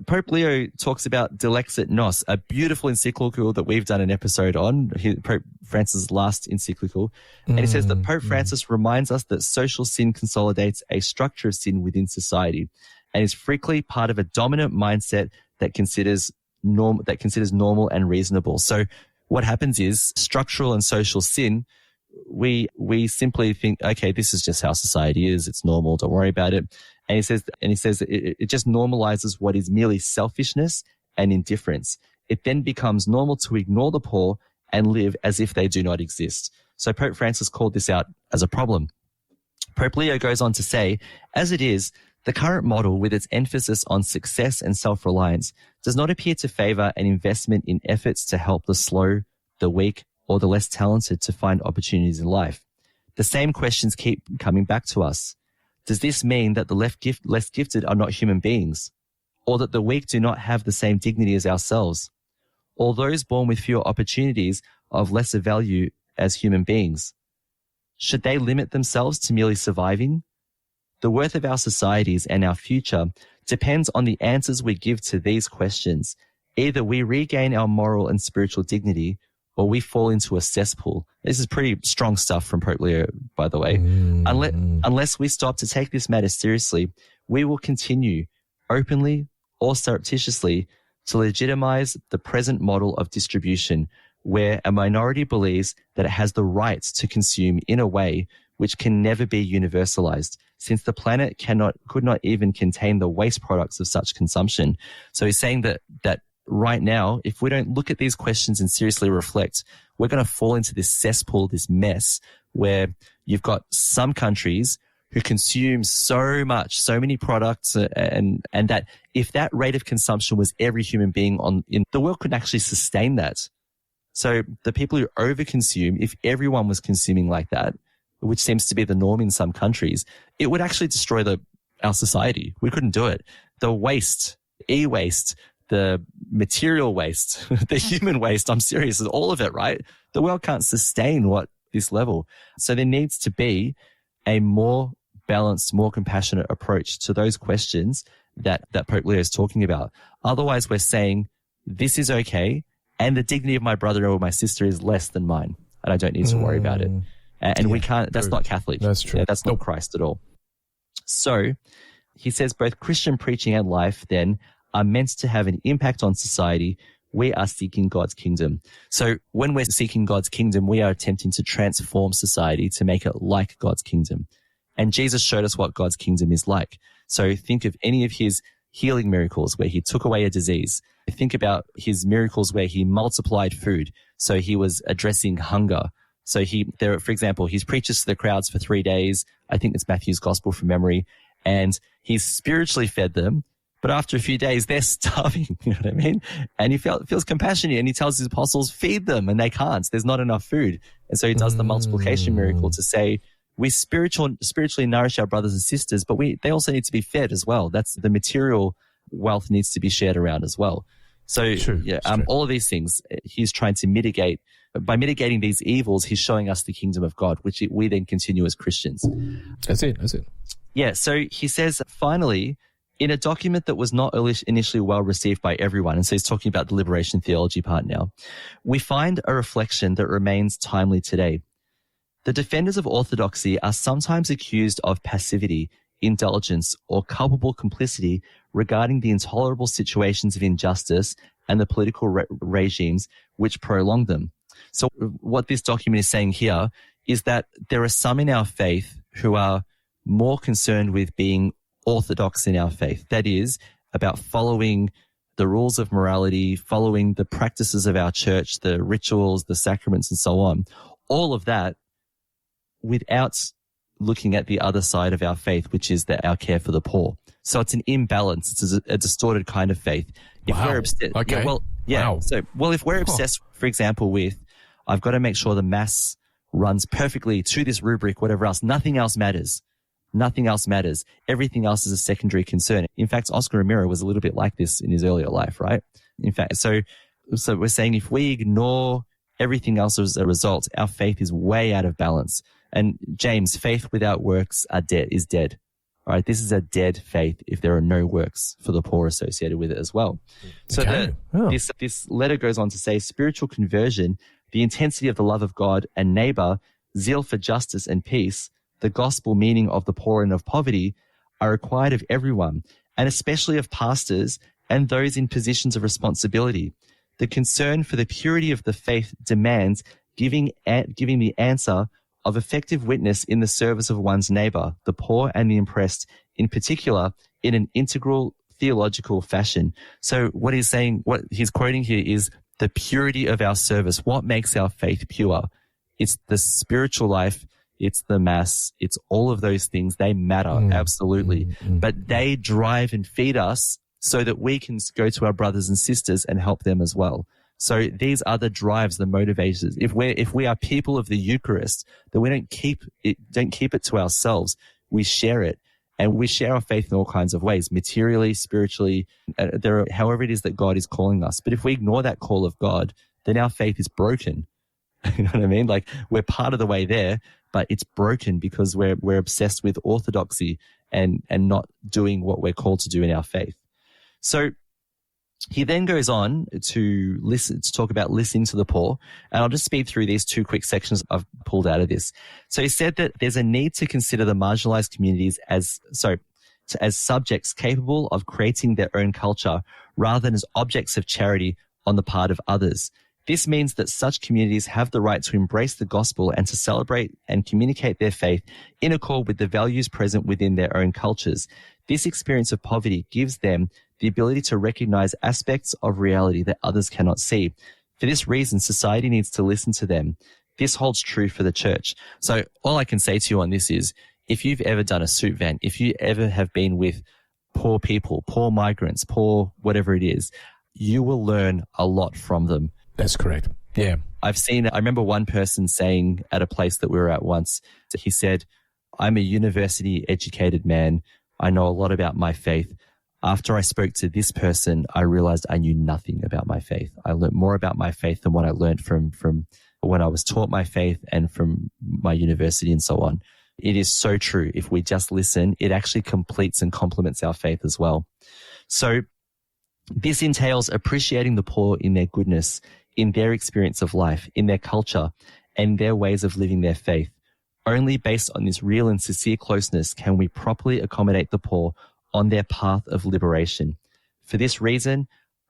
Pope Leo talks about Dilexi Te, a beautiful encyclical that we've done an episode on, Pope Francis' last encyclical. And he says that Pope Francis reminds us that social sin consolidates a structure of sin within society and is frequently part of a dominant mindset that considers normal and reasonable. So what happens is structural and social sin, we simply think, okay, this is just how society is. It's normal. Don't worry about it. And he says it just normalizes what is merely selfishness and indifference. It then becomes normal to ignore the poor and live as if they do not exist. So Pope Francis called this out as a problem. Pope Leo goes on to say, as it is, the current model with its emphasis on success and self-reliance does not appear to favor an investment in efforts to help the slow, the weak, or the less talented to find opportunities in life. The same questions keep coming back to us. Does this mean that the less gifted are not human beings, or that the weak do not have the same dignity as ourselves, or those born with fewer opportunities are of lesser value as human beings? Should they limit themselves to merely surviving? The worth of our societies and our future depends on the answers we give to these questions. Either we regain our moral and spiritual dignity, or we fall into a cesspool. This is pretty strong stuff from Pope Leo, by the way. Unless we stop to take this matter seriously, we will continue openly or surreptitiously to legitimize the present model of distribution, where a minority believes that it has the right to consume in a way which can never be universalized, since the planet could not even contain the waste products of such consumption. So he's saying that right now, if we don't look at these questions and seriously reflect, we're going to fall into this cesspool, this mess, where you've got some countries who consume so many products, and that if that rate of consumption was every human being in the world couldn't actually sustain that. So the people who overconsume, if everyone was consuming like that, which seems to be the norm in some countries, it would actually destroy our society. We couldn't do it. The waste, e-waste, the material waste, the human waste, I'm serious, all of it, right? The world can't sustain this level. So there needs to be a more balanced, more compassionate approach to those questions that Pope Leo is talking about. Otherwise, we're saying this is okay, and the dignity of my brother or my sister is less than mine, and I don't need to worry about it. And we can't, that's not Catholic. That's true. Yeah, that's not Christ at all. So he says both Christian preaching and life then are meant to have an impact on society. We are seeking God's kingdom. So when we're seeking God's kingdom, we are attempting to transform society to make it like God's kingdom. And Jesus showed us what God's kingdom is like. So think of any of his healing miracles where he took away a disease. Think about his miracles where he multiplied food. So he was addressing hunger. So for example, he preaches to the crowds for 3 days. I think it's Matthew's gospel from memory. And he spiritually fed them. But after a few days, they're starving. You know what I mean? And he feels compassionate, and he tells his apostles, feed them, and they can't. There's not enough food. And so he does the multiplication miracle to say, we spiritually nourish our brothers and sisters, but they also need to be fed as well. That's the material wealth needs to be shared around as well. So all of these things he's trying to mitigate. By mitigating these evils, he's showing us the kingdom of God, which we then continue as Christians. That's it. Yeah. So he says, finally, in a document that was not initially well received by everyone, and so he's talking about the liberation theology part now, we find a reflection that remains timely today. The defenders of orthodoxy are sometimes accused of passivity, indulgence, or culpable complicity regarding the intolerable situations of injustice and the political regimes which prolong them. So what this document is saying here is that there are some in our faith who are more concerned with being orthodox in our faith. That is, about following the rules of morality, following the practices of our church, the rituals, the sacraments, and so on. All of that without looking at the other side of our faith, which is our care for the poor. So it's an imbalance. It's a distorted kind of faith. If we're obsessed, if we're obsessed, for example, with I've got to make sure the mass runs perfectly to this rubric, whatever else, nothing else matters. Nothing else matters. Everything else is a secondary concern. In fact, Oscar Romero was a little bit like this in his earlier life, right? In fact, so we're saying if we ignore everything else as a result, our faith is way out of balance. And James, faith without works is dead. All right, this is a dead faith if there are no works for the poor associated with it as well. So this letter goes on to say spiritual conversion, the intensity of the love of God and neighbor, zeal for justice and peace, the gospel meaning of the poor and of poverty are required of everyone, and especially of pastors and those in positions of responsibility. The concern for the purity of the faith demands giving the answer of effective witness in the service of one's neighbor, the poor and the oppressed, in particular, in an integral theological fashion. So what he's quoting here is the purity of our service. What makes our faith pure? It's the spiritual life. It's the mass. It's all of those things. They matter, absolutely. But they drive and feed us so that we can go to our brothers and sisters and help them as well. So these are the drives, the motivators. If we are people of the Eucharist, then we don't keep it to ourselves. We share it, and we share our faith in all kinds of ways, materially, spiritually, however it is that God is calling us. But if we ignore that call of God, then our faith is broken. You know what I mean? Like, we're part of the way there, but it's broken because we're obsessed with orthodoxy and not doing what we're called to do in our faith. So He then goes on to talk about listening to the poor. And I'll just speed through these two quick sections I've pulled out of this. So he said that there's a need to consider the marginalized communities as subjects capable of creating their own culture rather than as objects of charity on the part of others. This means that such communities have the right to embrace the gospel and to celebrate and communicate their faith in accord with the values present within their own cultures. This experience of poverty gives them the ability to recognize aspects of reality that others cannot see. For this reason, society needs to listen to them. This holds true for the church. So all I can say to you on this is, if you've ever done a soup van, if you ever have been with poor people, poor migrants, poor whatever it is, you will learn a lot from them. That's correct. Yeah. I remember one person saying at a place that we were at once, he said, I'm a university educated man. I know a lot about my faith. After I spoke to this person, I realized I knew nothing about my faith. I learned more about my faith than what I learned from when I was taught my faith and from my university and so on. It is so true. If we just listen, it actually completes and complements our faith as well. So this entails appreciating the poor in their goodness, in their experience of life, in their culture, and their ways of living their faith. Only based on this real and sincere closeness can we properly accommodate the poor on their path of liberation. For this reason,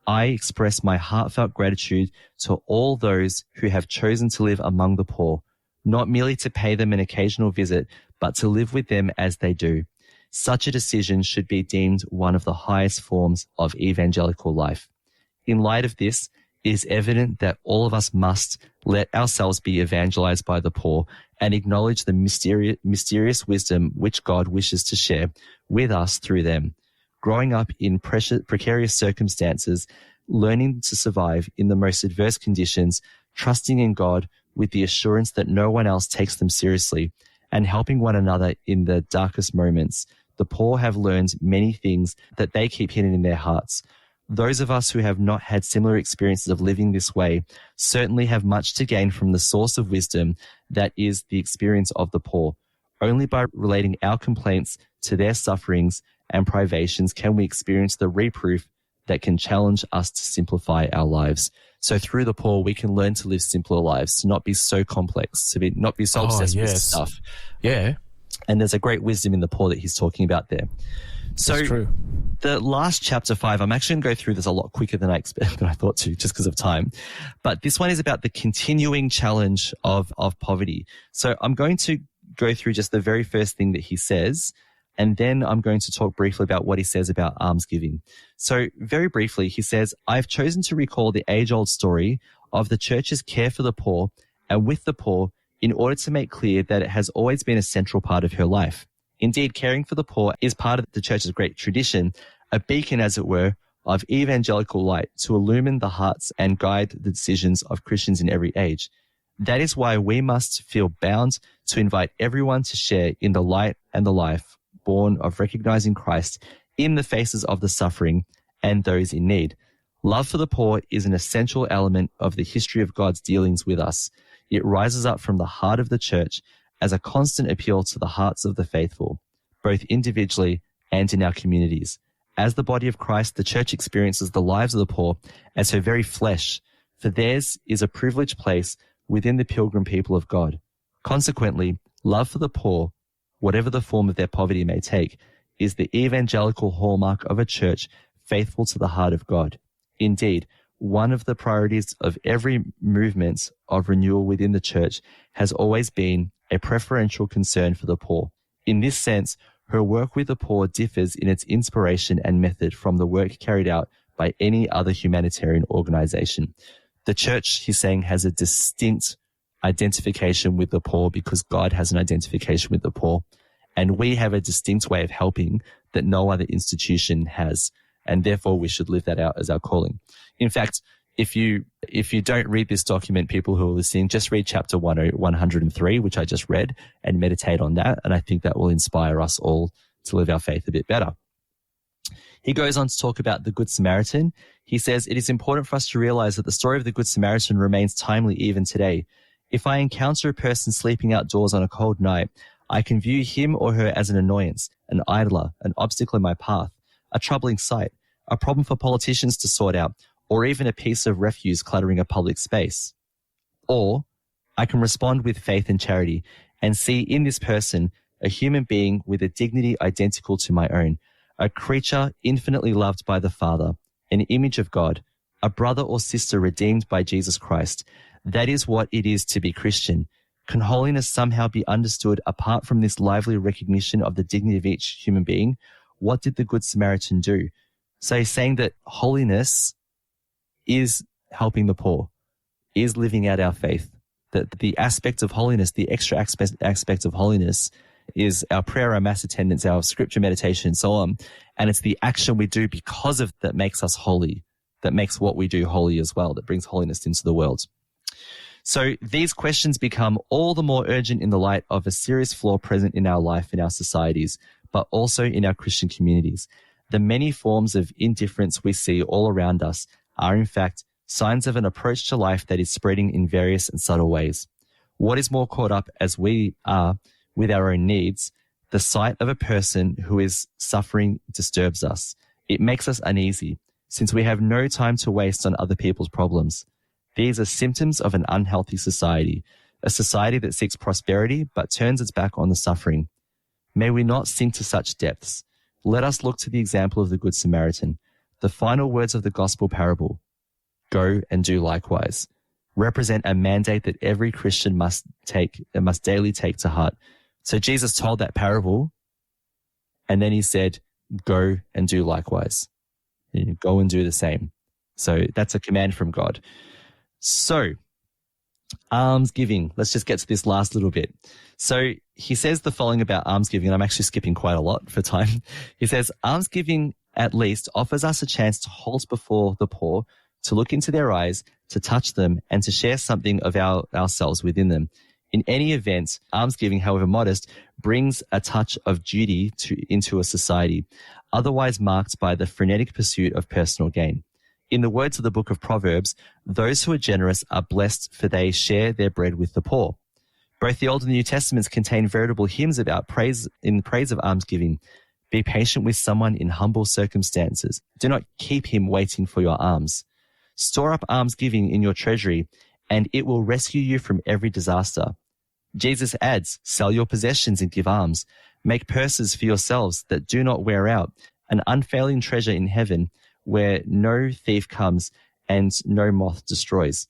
I express my heartfelt gratitude to all those who have chosen to live among the poor, not merely to pay them an occasional visit, but to live with them as they do. Such a decision should be deemed one of the highest forms of evangelical life. In light of this, it is evident that all of us must let ourselves be evangelized by the poor and acknowledge the mysterious wisdom which God wishes to share with us through them. Growing up in precarious circumstances, learning to survive in the most adverse conditions, trusting in God with the assurance that no one else takes them seriously, and helping one another in the darkest moments, the poor have learned many things that they keep hidden in their hearts. Those of us who have not had similar experiences of living this way certainly have much to gain from the source of wisdom that is the experience of the poor. Only by relating our complaints to their sufferings and privations can we experience the reproof that can challenge us to simplify our lives. So through the poor, we can learn to live simpler lives, to not be so complex, to not be so obsessed with stuff. Yeah. And there's a great wisdom in the poor that he's talking about there. So that's true. The last chapter 5, I'm actually going to go through this a lot quicker than I thought to, just because of time. But this one is about the continuing challenge of poverty. So I'm going to go through just the very first thing that he says, and then I'm going to talk briefly about what he says about almsgiving. So very briefly, he says, I've chosen to recall the age-old story of the church's care for the poor and with the poor in order to make clear that it has always been a central part of her life. Indeed, caring for the poor is part of the church's great tradition, a beacon, as it were, of evangelical light to illumine the hearts and guide the decisions of Christians in every age. That is why we must feel bound to invite everyone to share in the light and the life born of recognizing Christ in the faces of the suffering and those in need. Love for the poor is an essential element of the history of God's dealings with us. It rises up from the heart of the church as a constant appeal to the hearts of the faithful, both individually and in our communities. As the body of Christ, the church experiences the lives of the poor as her very flesh, for theirs is a privileged place within the pilgrim people of God. Consequently, love for the poor, whatever the form of their poverty may take, is the evangelical hallmark of a church faithful to the heart of God. Indeed, one of the priorities of every movement of renewal within the church has always been a preferential concern for the poor. In this sense, her work with the poor differs in its inspiration and method from the work carried out by any other humanitarian organization. The church, he's saying, has a distinct identification with the poor because God has an identification with the poor. And we have a distinct way of helping that no other institution has. And therefore, we should live that out as our calling. In fact, if you don't read this document, people who are listening, just read chapter 103, which I just read, and meditate on that. And I think that will inspire us all to live our faith a bit better. He goes on to talk about the Good Samaritan. He says, it is important for us to realize that the story of the Good Samaritan remains timely even today. If I encounter a person sleeping outdoors on a cold night, I can view him or her as an annoyance, an idler, an obstacle in my path, a troubling sight, a problem for politicians to sort out, or even a piece of refuse cluttering a public space. Or I can respond with faith and charity and see in this person a human being with a dignity identical to my own, a creature infinitely loved by the Father, an image of God, a brother or sister redeemed by Jesus Christ. That is what it is to be Christian. Can holiness somehow be understood apart from this lively recognition of the dignity of each human being? What did the Good Samaritan do? So he's saying that holiness is helping the poor, is living out our faith. That the aspect of holiness, the extra aspect of holiness is our prayer, our mass attendance, our scripture meditation, and so on. And it's the action we do because of that makes us holy, that makes what we do holy as well, that brings holiness into the world. So these questions become all the more urgent in the light of a serious flaw present in our life, in our societies, but also in our Christian communities. The many forms of indifference we see all around us are, in fact, signs of an approach to life that is spreading in various and subtle ways. What is more caught up as we are with our own needs, the sight of a person who is suffering disturbs us. It makes us uneasy, since we have no time to waste on other people's problems. These are symptoms of an unhealthy society, a society that seeks prosperity but turns its back on the suffering. May we not sink to such depths. Let us look to the example of the Good Samaritan. The final words of the gospel parable, "Go and do likewise," represent a mandate that every Christian must daily take to heart. So Jesus told that parable, and then he said, "Go and do likewise." Go and do the same. So that's a command from God. So, almsgiving. Let's just get to this last little bit. So he says the following about almsgiving, and I'm actually skipping quite a lot for time. He says, almsgiving at least offers us a chance to halt before the poor, to look into their eyes, to touch them, and to share something of ourselves within them. In any event, almsgiving, however modest, brings a touch of duty into a society, otherwise marked by the frenetic pursuit of personal gain. In the words of the book of Proverbs, those who are generous are blessed, for they share their bread with the poor. Both the Old and the New Testaments contain veritable hymns about praise of almsgiving. Be patient with someone in humble circumstances. Do not keep him waiting for your alms. Store up almsgiving in your treasury, and it will rescue you from every disaster. Jesus adds, sell your possessions and give alms. Make purses for yourselves that do not wear out, an unfailing treasure in heaven where no thief comes and no moth destroys.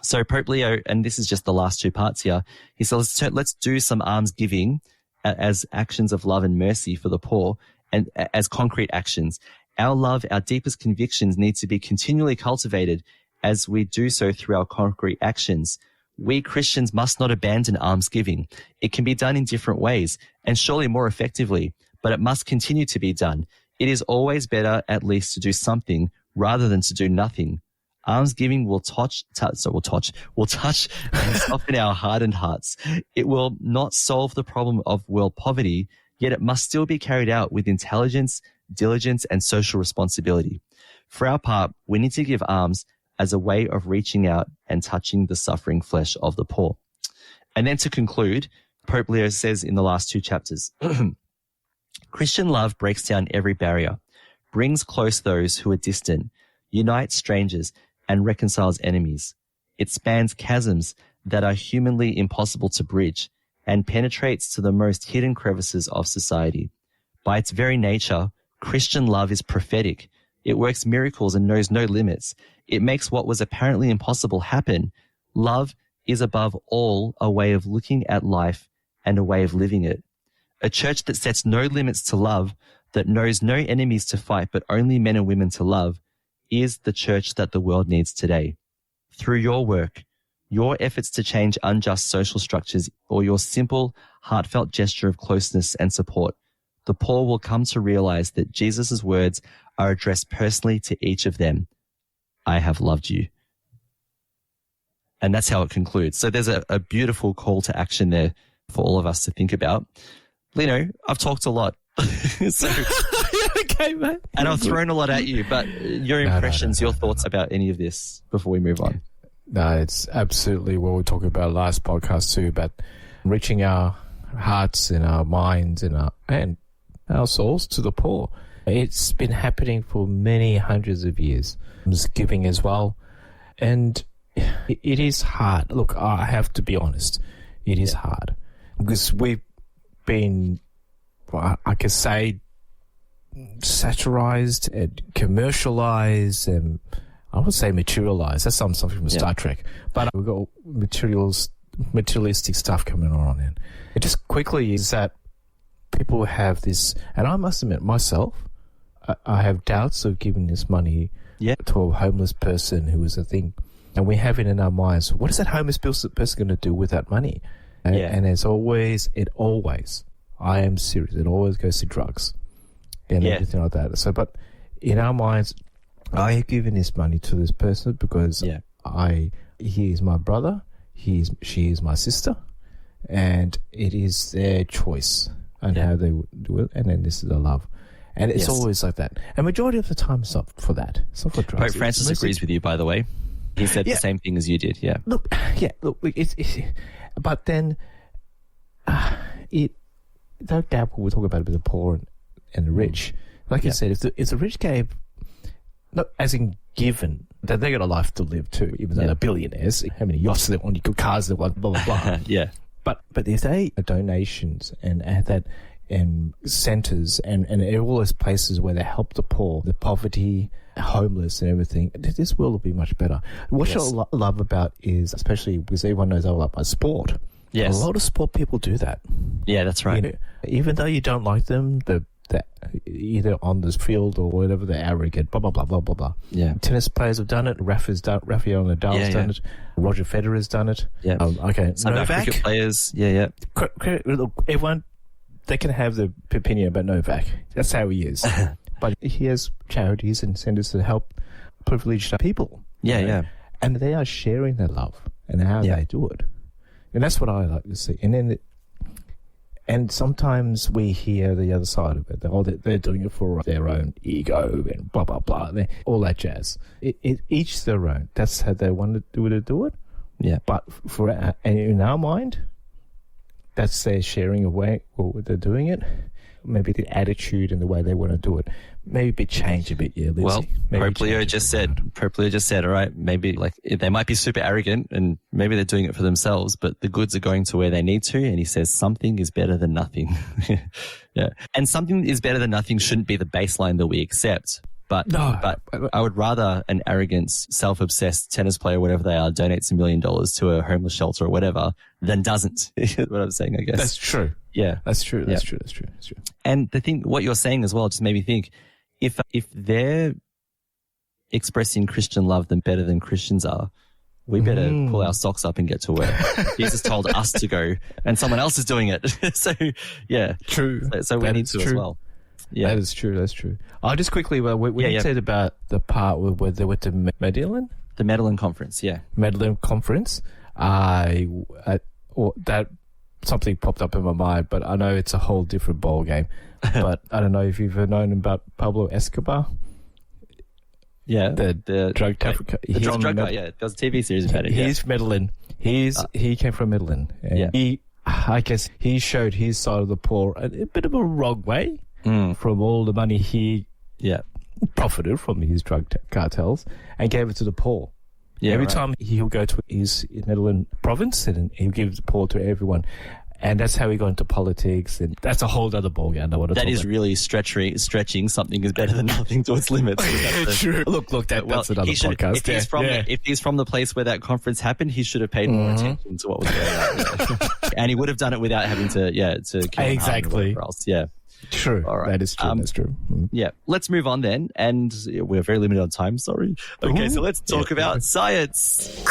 So Pope Leo, and this is just the last two parts here, he says, let's do some almsgiving as actions of love and mercy for the poor and as concrete actions. Our love, our deepest convictions need to be continually cultivated as we do so through our concrete actions. We Christians must not abandon almsgiving. It can be done in different ways and surely more effectively, but it must continue to be done. It is always better at least to do something rather than to do nothing. Almsgiving will touch and soften our hardened hearts. It will not solve the problem of world poverty, yet it must still be carried out with intelligence, diligence, and social responsibility. For our part, we need to give alms as a way of reaching out and touching the suffering flesh of the poor. And then to conclude, Pope Leo says in the last two chapters, Christian love breaks down every barrier, brings close those who are distant, unites strangers, and reconciles enemies. It spans chasms that are humanly impossible to bridge and penetrates to the most hidden crevices of society. By its very nature, Christian love is prophetic. It works miracles and knows no limits. It makes what was apparently impossible happen. Love is above all a way of looking at life and a way of living it. A church that sets no limits to love, that knows no enemies to fight but only men and women to love, is the church that the world needs today. Through your work, your efforts to change unjust social structures, or your simple, heartfelt gesture of closeness and support, the poor will come to realize that Jesus' words are addressed personally to each of them. I have loved you. And that's how it concludes. So there's a beautiful call to action there for all of us to think about. Lino, I've talked a lot. So, okay, mate. And I've thrown a lot at you, but your impressions, your thoughts about any of this before we move on. No, it's absolutely what we were talking about last podcast too, about reaching our hearts and our minds and our souls to the poor. It's been happening for many hundreds of years. It's giving as well. And it is hard. Look, I have to be honest. It is hard. Because we've been, I could say, satirized and commercialized and I would say materialized. That's something from Star Trek. But we've got materialistic stuff coming on. And it just quickly is that people have this, and I must admit myself, I have doubts of giving this money to a homeless person who is a thing. And we have it in our minds, what is that homeless person going to do with that money? And it's always, I am serious, it always goes to drugs and everything like that. So, but in our minds, I have given this money to this person because he is my brother, she is my sister, and it is their choice on how they do it, and then this is the love. And it's always like that. And majority of the time, it's not for that. It's not for drugs. Pope Francis agrees with you, by the way. He said the same thing as you did, Look, but then, no doubt we're talking about the poor and the rich. Like you said, if the rich gave, not as in given, that they got a life to live too, even though they're billionaires. How many yachts they want, cars they want, blah, blah, blah. But if they donations and that and centres and all those places where they help the poor, the poverty, homeless and everything, this world will be much better. What I love about is, especially because everyone knows I love my sport, a lot of sport people do that. Yeah, that's right. You know, even though you don't like them, they're either on this field or whatever, they're arrogant, blah, blah, blah, blah, blah, blah. Yeah. Tennis players have done it. Rafael Nadal's done it. Roger Federer's done it. Yeah. Okay. Some Novak. Cricket players. Look, everyone, they can have their opinion about Novak. That's how he is. But he has charities and centers to help privileged people. And they are sharing their love and how they do it. And that's what I like to see. And then, and sometimes we hear the other side of it. They're doing it for their own ego and blah, blah, blah. All that jazz. Each their own. That's how they want to do it. Yeah. But in our mind, that's their sharing away, or they're doing it. Maybe the attitude and the way they want to do it. Maybe change a bit, Lindsay. Well, Pope Leo just said, all right, maybe like they might be super arrogant and maybe they're doing it for themselves, but the goods are going to where they need to. And he says something is better than nothing. And something is better than nothing shouldn't be the baseline that we accept. But I would rather an arrogant, self-obsessed tennis player, whatever they are, donates $1 million to a homeless shelter or whatever than doesn't. What I'm saying, I guess. That's true. Yeah. That's true. That's true. And the thing, what you're saying as well, just made me think, if they're expressing Christian love better than Christians are, we better pull our socks up and get to work. Jesus told us to go, and someone else is doing it. So, yeah. True. So we need to as well. Yeah. That is true. That's true. Just quickly, when you said about the part where they went to Medellin? The Medellin Conference, yeah. Medellin Conference. That something popped up in my mind, but I know it's a whole different ball game. But I don't know if you've known about Pablo Escobar. Yeah. The drug trafficker. The drug guy, yeah. There's a TV series about it. He's Medellin. He came from Medellin. And I guess he showed his side of the poor a bit of a wrong way from all the money he profited from his drug cartels and gave it to the poor. Yeah, Every time he'll go to his Medellin province and he'll give the poor to everyone. And that's how he got into politics, and that's a whole other ballgame. That is really stretching something is better than nothing to its limits. True. Look, that's another podcast. If he's from the place where that conference happened, he should have paid more attention to what was going on. And he would have done it without having to kill exactly. Else. Yeah. True. All right. That is true. That's true. Yeah. Let's move on then. And we're very limited on time. Sorry. Okay. So let's talk about science.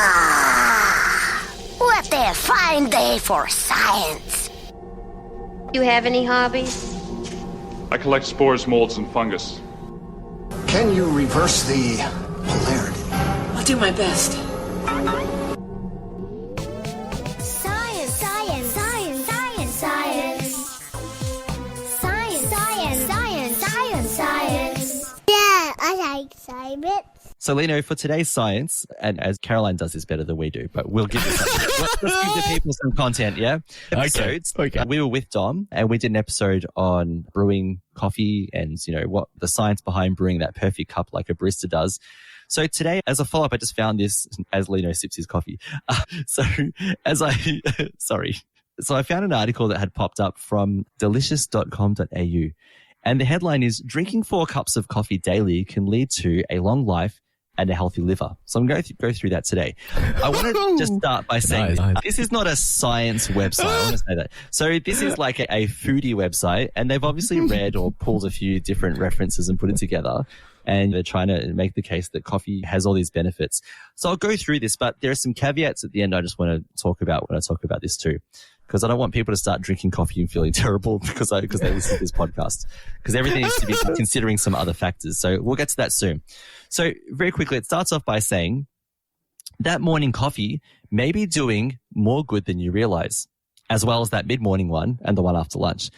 What a fine day for science. You have any hobbies? I collect spores, molds, and fungus. Can you reverse the polarity? I'll do my best. Science, science, science, science, science. Science, science, science, science, science. Yeah, I like science. So, Lino, for today's science, and as Caroline does this better than we do, but we'll give you something. Let's give the people some content, yeah? Episodes. Okay. We were with Dom, and we did an episode on brewing coffee and, what the science behind brewing that perfect cup like a barista does. So today, as a follow-up, I just found this as Lino sips his coffee. So I found an article that had popped up from delicious.com.au. And the headline is, drinking 4 cups of coffee daily can lead to a long life and a healthy liver. So I'm going to go through that today. I want to just start by saying this is not a science website. I want to say that. So this is like a foodie website, and they've obviously read or pulled a few different references and put it together. And they're trying to make the case that coffee has all these benefits. So I'll go through this, but there are some caveats at the end I just want to talk about when I talk about this too. Because I don't want people to start drinking coffee and feeling terrible because they listen to this podcast. Because everything needs to be considering some other factors. So we'll get to that soon. So very quickly, it starts off by saying that morning coffee may be doing more good than you realize, as well as that mid-morning one and the one after lunch.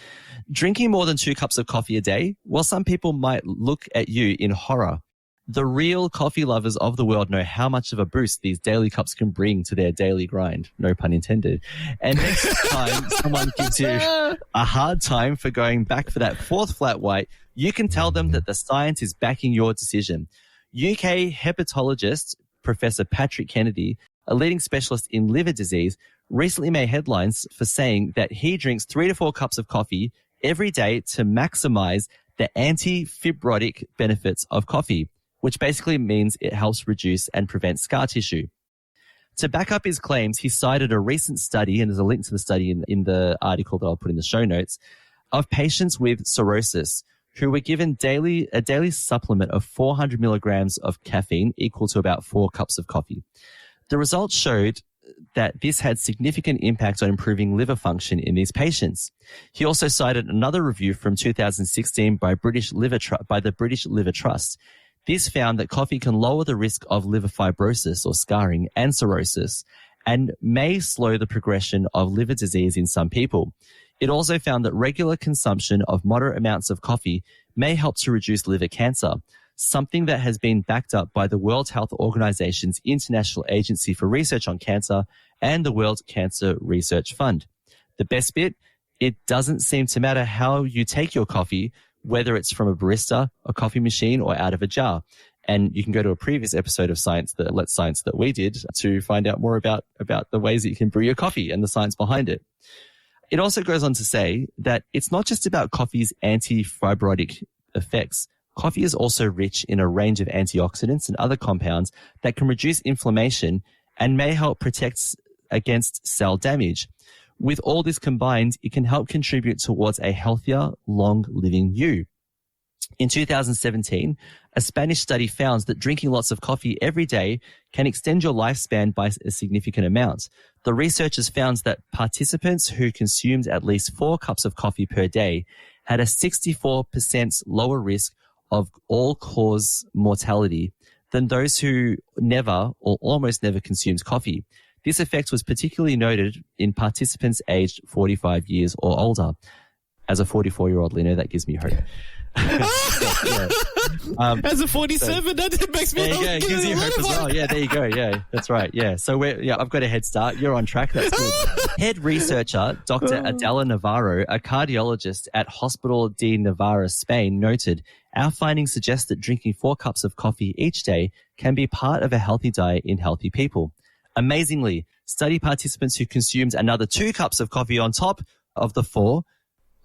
Drinking more than 2 cups of coffee a day, well, some people might look at you in horror. The real coffee lovers of the world know how much of a boost these daily cups can bring to their daily grind. No pun intended. And next time someone gives you a hard time for going back for that 4th flat white, you can tell them that the science is backing your decision. UK hepatologist Professor Patrick Kennedy, a leading specialist in liver disease, recently made headlines for saying that he drinks 3 to 4 cups of coffee every day to maximize the anti-fibrotic benefits of coffee, which basically means it helps reduce and prevent scar tissue. To back up his claims, he cited a recent study, and there's a link to the study in the article that I'll put in the show notes, of patients with cirrhosis who were given a daily supplement of 400 milligrams of caffeine, equal to about 4 cups of coffee. The results showed that this had significant impact on improving liver function in these patients. He also cited another review from 2016 by the British Liver Trust. This found that coffee can lower the risk of liver fibrosis or scarring and cirrhosis, and may slow the progression of liver disease in some people. It also found that regular consumption of moderate amounts of coffee may help to reduce liver cancer, something that has been backed up by the World Health Organization's International Agency for Research on Cancer and the World Cancer Research Fund. The best bit, it doesn't seem to matter how you take your coffee, whether it's from a barista, a coffee machine, or out of a jar. And you can go to a previous episode of Let's Science that we did to find out more about the ways that you can brew your coffee and the science behind it. It also goes on to say that it's not just about coffee's anti-fibrotic effects. Coffee is also rich in a range of antioxidants and other compounds that can reduce inflammation and may help protect against cell damage. With all this combined, it can help contribute towards a healthier, long-living you. In 2017, a Spanish study found that drinking lots of coffee every day can extend your lifespan by a significant amount. The researchers found that participants who consumed at least 4 cups of coffee per day had a 64% lower risk of all-cause mortality than those who never or almost never consumed coffee. This effect was particularly noted in participants aged 45 years or older. As a 44-year-old, Lino, that gives me hope. As a 47, that makes me hope. There you go. It gives you hope as well. Yeah, there you go. Yeah, that's right. Yeah. So I've got a head start. You're on track. That's good. Head researcher, Dr. Adela Navarro, a cardiologist at Hospital de Navarra, Spain, noted, our findings suggest that drinking 4 cups of coffee each day can be part of a healthy diet in healthy people. Amazingly, study participants who consumed another 2 cups of coffee on top of the 4,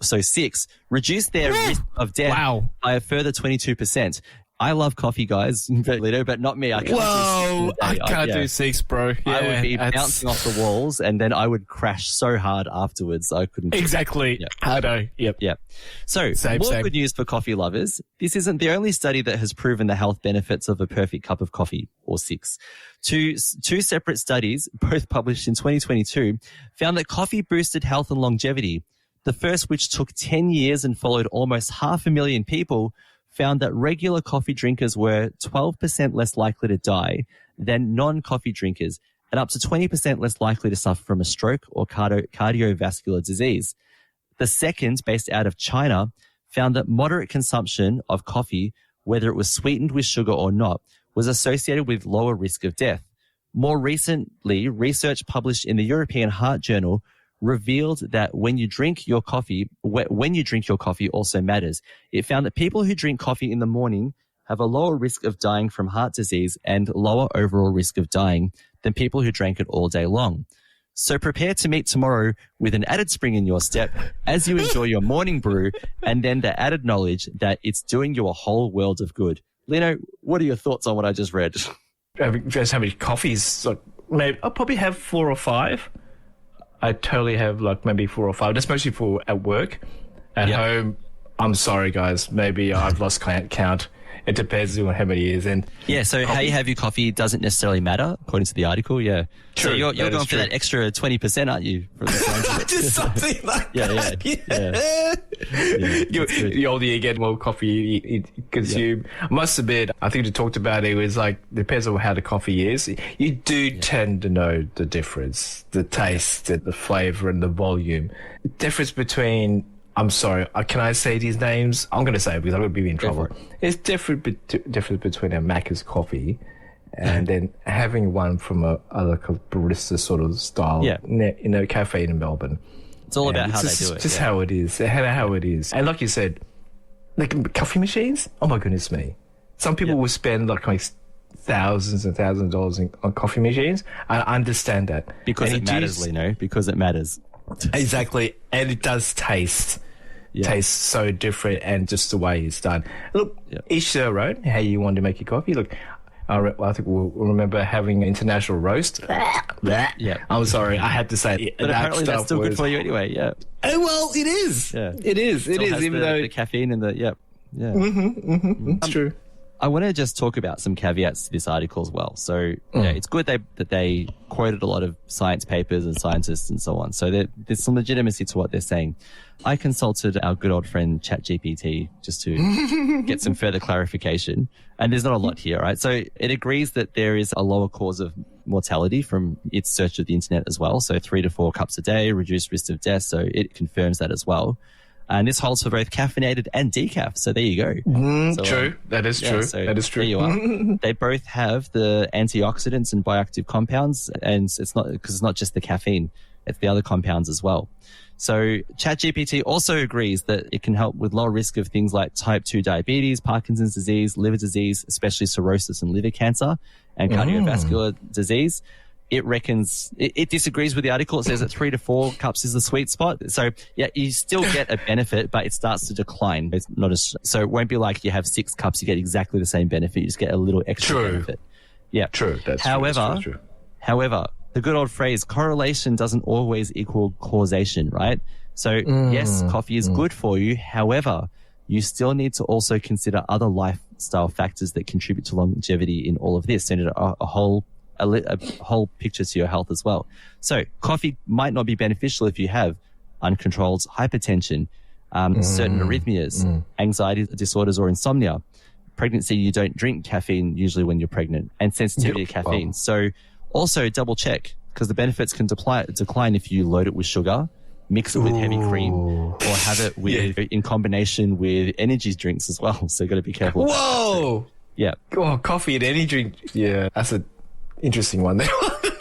so 6, reduced their risk of death by a further 22%. I love coffee, guys, but not me. I can't do 6, bro. Yeah, I would be bouncing off the walls, and then I would crash so hard afterwards. I couldn't. Exactly. Yep. I know. Yep. So, more good news for coffee lovers. This isn't the only study that has proven the health benefits of a perfect cup of coffee, or 6. Two separate studies, both published in 2022, found that coffee boosted health and longevity. The first, which took 10 years and followed almost 500,000 people, found that regular coffee drinkers were 12% less likely to die than non-coffee drinkers, and up to 20% less likely to suffer from a stroke or cardiovascular disease. The second, based out of China, found that moderate consumption of coffee, whether it was sweetened with sugar or not, was associated with lower risk of death. More recently, research published in the European Heart Journal revealed that when you drink your coffee also matters. It found that people who drink coffee in the morning have a lower risk of dying from heart disease and lower overall risk of dying than people who drank it all day long. So prepare to meet tomorrow with an added spring in your step as you enjoy your morning brew, and then the added knowledge that it's doing you a whole world of good. Lino, what are your thoughts on what I just read? Just how many coffees? Like, maybe I'll probably have 4 or 5. I totally have like maybe 4 or 5. That's mostly for at work. At home, I'm sorry guys, maybe I've lost count. It depends on how many years. And so how you have your coffee doesn't necessarily matter, according to the article. Yeah, true. So you're going for that extra 20%, aren't you? Just something like that. The older you get, more coffee you consume. I must admit, I think we talked about it was like depends on how the coffee is. You do tend to know the difference, the taste, the flavor, and the volume. The difference between. I'm sorry, can I say these names? I'm going to say it because I'm going to be in trouble. It's different between a Macca's coffee and then having one from a like a barista sort of style in a cafe in Melbourne. It's all about how they do it. Just how it is. How it is. And like you said, like coffee machines, oh my goodness me. Some people will spend like thousands and thousands of dollars on coffee machines. I understand that. Because it matters, Lino. Because it matters. Exactly, and it does taste so different, and just the way it's done. Look, each their own. How you want to make your coffee. Look, I think we'll remember having an international roast. I'm sorry, I had to say it. But apparently that's still good for you anyway. Yeah. Well, it is. Yeah. It is. It is. Even though the caffeine and the It's true. I want to just talk about some caveats to this article as well. So it's good that they quoted a lot of science papers and scientists and so on. So there's some legitimacy to what they're saying. I consulted our good old friend ChatGPT just to get some further clarification. And there's not a lot here, right? So it agrees that there is a lower cause of mortality from its search of the internet as well. So 3 to 4 cups a day, reduced risk of death. So it confirms that as well. And this holds for both caffeinated and decaf. So there you go. True. That is true. So that is true. There you are. They both have the antioxidants and bioactive compounds. And it's not just the caffeine. It's the other compounds as well. So ChatGPT also agrees that it can help with lower risk of things like type 2 diabetes, Parkinson's disease, liver disease, especially cirrhosis and liver cancer, and cardiovascular disease. It reckons it disagrees with the article. It says that 3 to 4 cups is the sweet spot. So you still get a benefit, but it starts to decline. It's not so it won't be like you have 6 cups, you get exactly the same benefit. You just get a little extra benefit. Yeah. True. That's true. However, the good old phrase, correlation doesn't always equal causation, right? So yes, coffee is good for you. However, you still need to also consider other lifestyle factors that contribute to longevity in all of this. And a whole picture to your health as well. So coffee might not be beneficial if you have uncontrolled hypertension, certain arrhythmias, anxiety disorders or insomnia. Pregnancy, you don't drink caffeine usually when you're pregnant, and sensitivity to caffeine. So also double check, because the benefits can decline if you load it with sugar, mix it with heavy cream, or have it in combination with energy drinks as well. So you've got to be careful. Whoa! Yeah. Oh, coffee and energy drink. Yeah, that's an interesting one.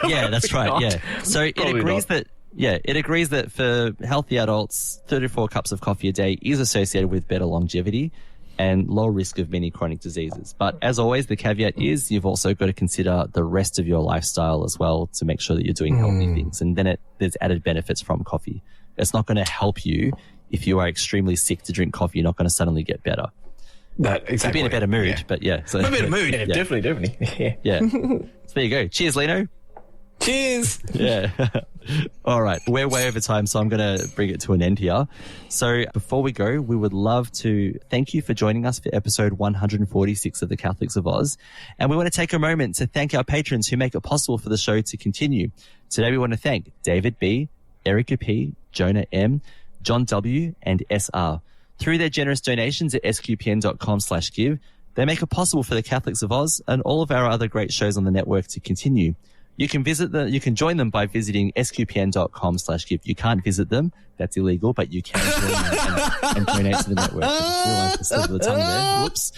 Yeah, that's right. Yeah. So it agrees that for healthy adults, 34 cups of coffee a day is associated with better longevity and low risk of many chronic diseases. But as always, the caveat is you've also got to consider the rest of your lifestyle as well to make sure that you're doing healthy things. And then there's added benefits from coffee. It's not going to help you if you are extremely sick to drink coffee. You're not going to suddenly get better. Exactly. You'll be in a better mood, but yeah. So, a better mood, definitely. Yeah. So there you go. Cheers, Lino. Cheers. Yeah. All right. We're way over time, so I'm going to bring it to an end here. So before we go, we would love to thank you for joining us for episode 146 of the Catholics of Oz. And we want to take a moment to thank our patrons who make it possible for the show to continue. Today, we want to thank David B., Erica P., Jonah M., John W., and SR. Through their generous donations at sqpn.com/give, they make it possible for the Catholics of Oz and all of our other great shows on the network to continue. You can join them by visiting sqpn.com/give. You can't visit them. That's illegal, but you can join them and donate to the network. I just realized the slip of the tongue there. Whoops.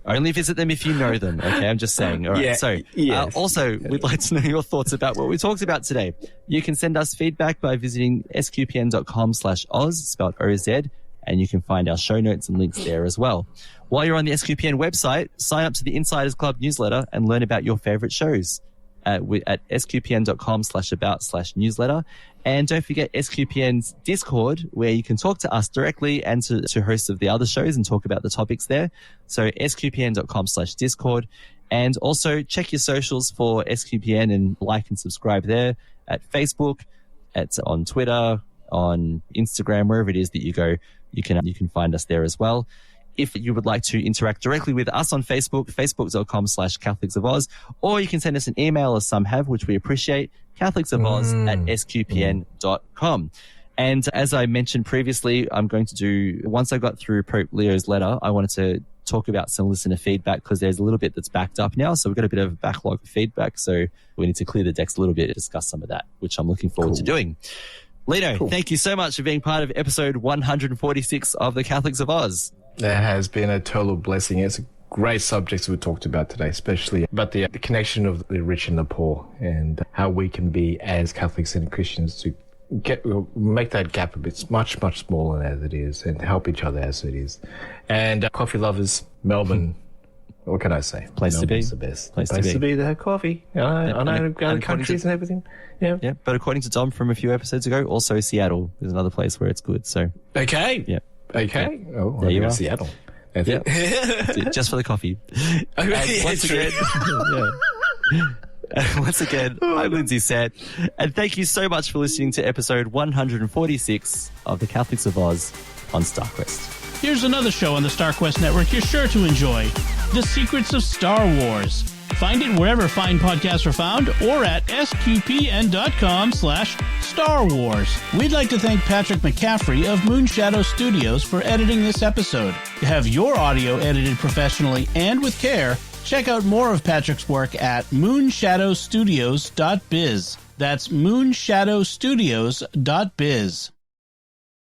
Only visit them if you know them. Okay, I'm just saying. All right. Yeah, So, yes. Also, we'd like to know your thoughts about what we talked about today. You can send us feedback by visiting sqpn.com/Oz, spelled OZ, and you can find our show notes and links there as well. While you're on the SQPN website, sign up to the Insiders Club newsletter and learn about your favorite shows at sqpn.com/about/newsletter. And don't forget SQPN's Discord, where you can talk to us directly and to hosts of the other shows and talk about the topics there. So sqpn.com/Discord. And also check your socials for SQPN and like and subscribe there at Facebook, on Twitter, on Instagram, wherever it is that you go, you can find us there as well. If you would like to interact directly with us on Facebook, facebook.com/Catholics of Oz, or you can send us an email, as some have, which we appreciate, catholicsofOz@sqpn.com. And as I mentioned previously, I'm going to do, once I got through Pope Leo's letter, I wanted to talk about some listener feedback because there's a little bit that's backed up now. So we've got a bit of a backlog of feedback. So we need to clear the decks a little bit to discuss some of that, which I'm looking forward to doing. Lino, thank you so much for being part of episode 146 of the Catholics of Oz. That has been a total blessing. It's a great subjects we talked about today, especially about the connection of the rich and the poor and how we can be, as Catholics and Christians, to make that gap a bit much smaller as it is and help each other as it is. And coffee lovers, Melbourne, what can I say? Place to be. The best. Place to be to have coffee. I know other countries and everything. Yeah. But according to Dom from a few episodes ago, also Seattle is another place where it's good. So okay. Yeah. Okay. Yeah. Oh, there you are. Seattle. Yeah. Just for the coffee. Once again, I'm Lindsay Te, and thank you so much for listening to episode 146 of the Catholics of Oz on StarQuest. Here's another show on the StarQuest Network you're sure to enjoy, The Secrets of Star Wars. Find it wherever fine podcasts are found or at sqpn.com/Star Wars. We'd like to thank Patrick McCaffrey of Moonshadow Studios for editing this episode. To have your audio edited professionally and with care, check out more of Patrick's work at moonshadowstudios.biz. That's moonshadowstudios.biz.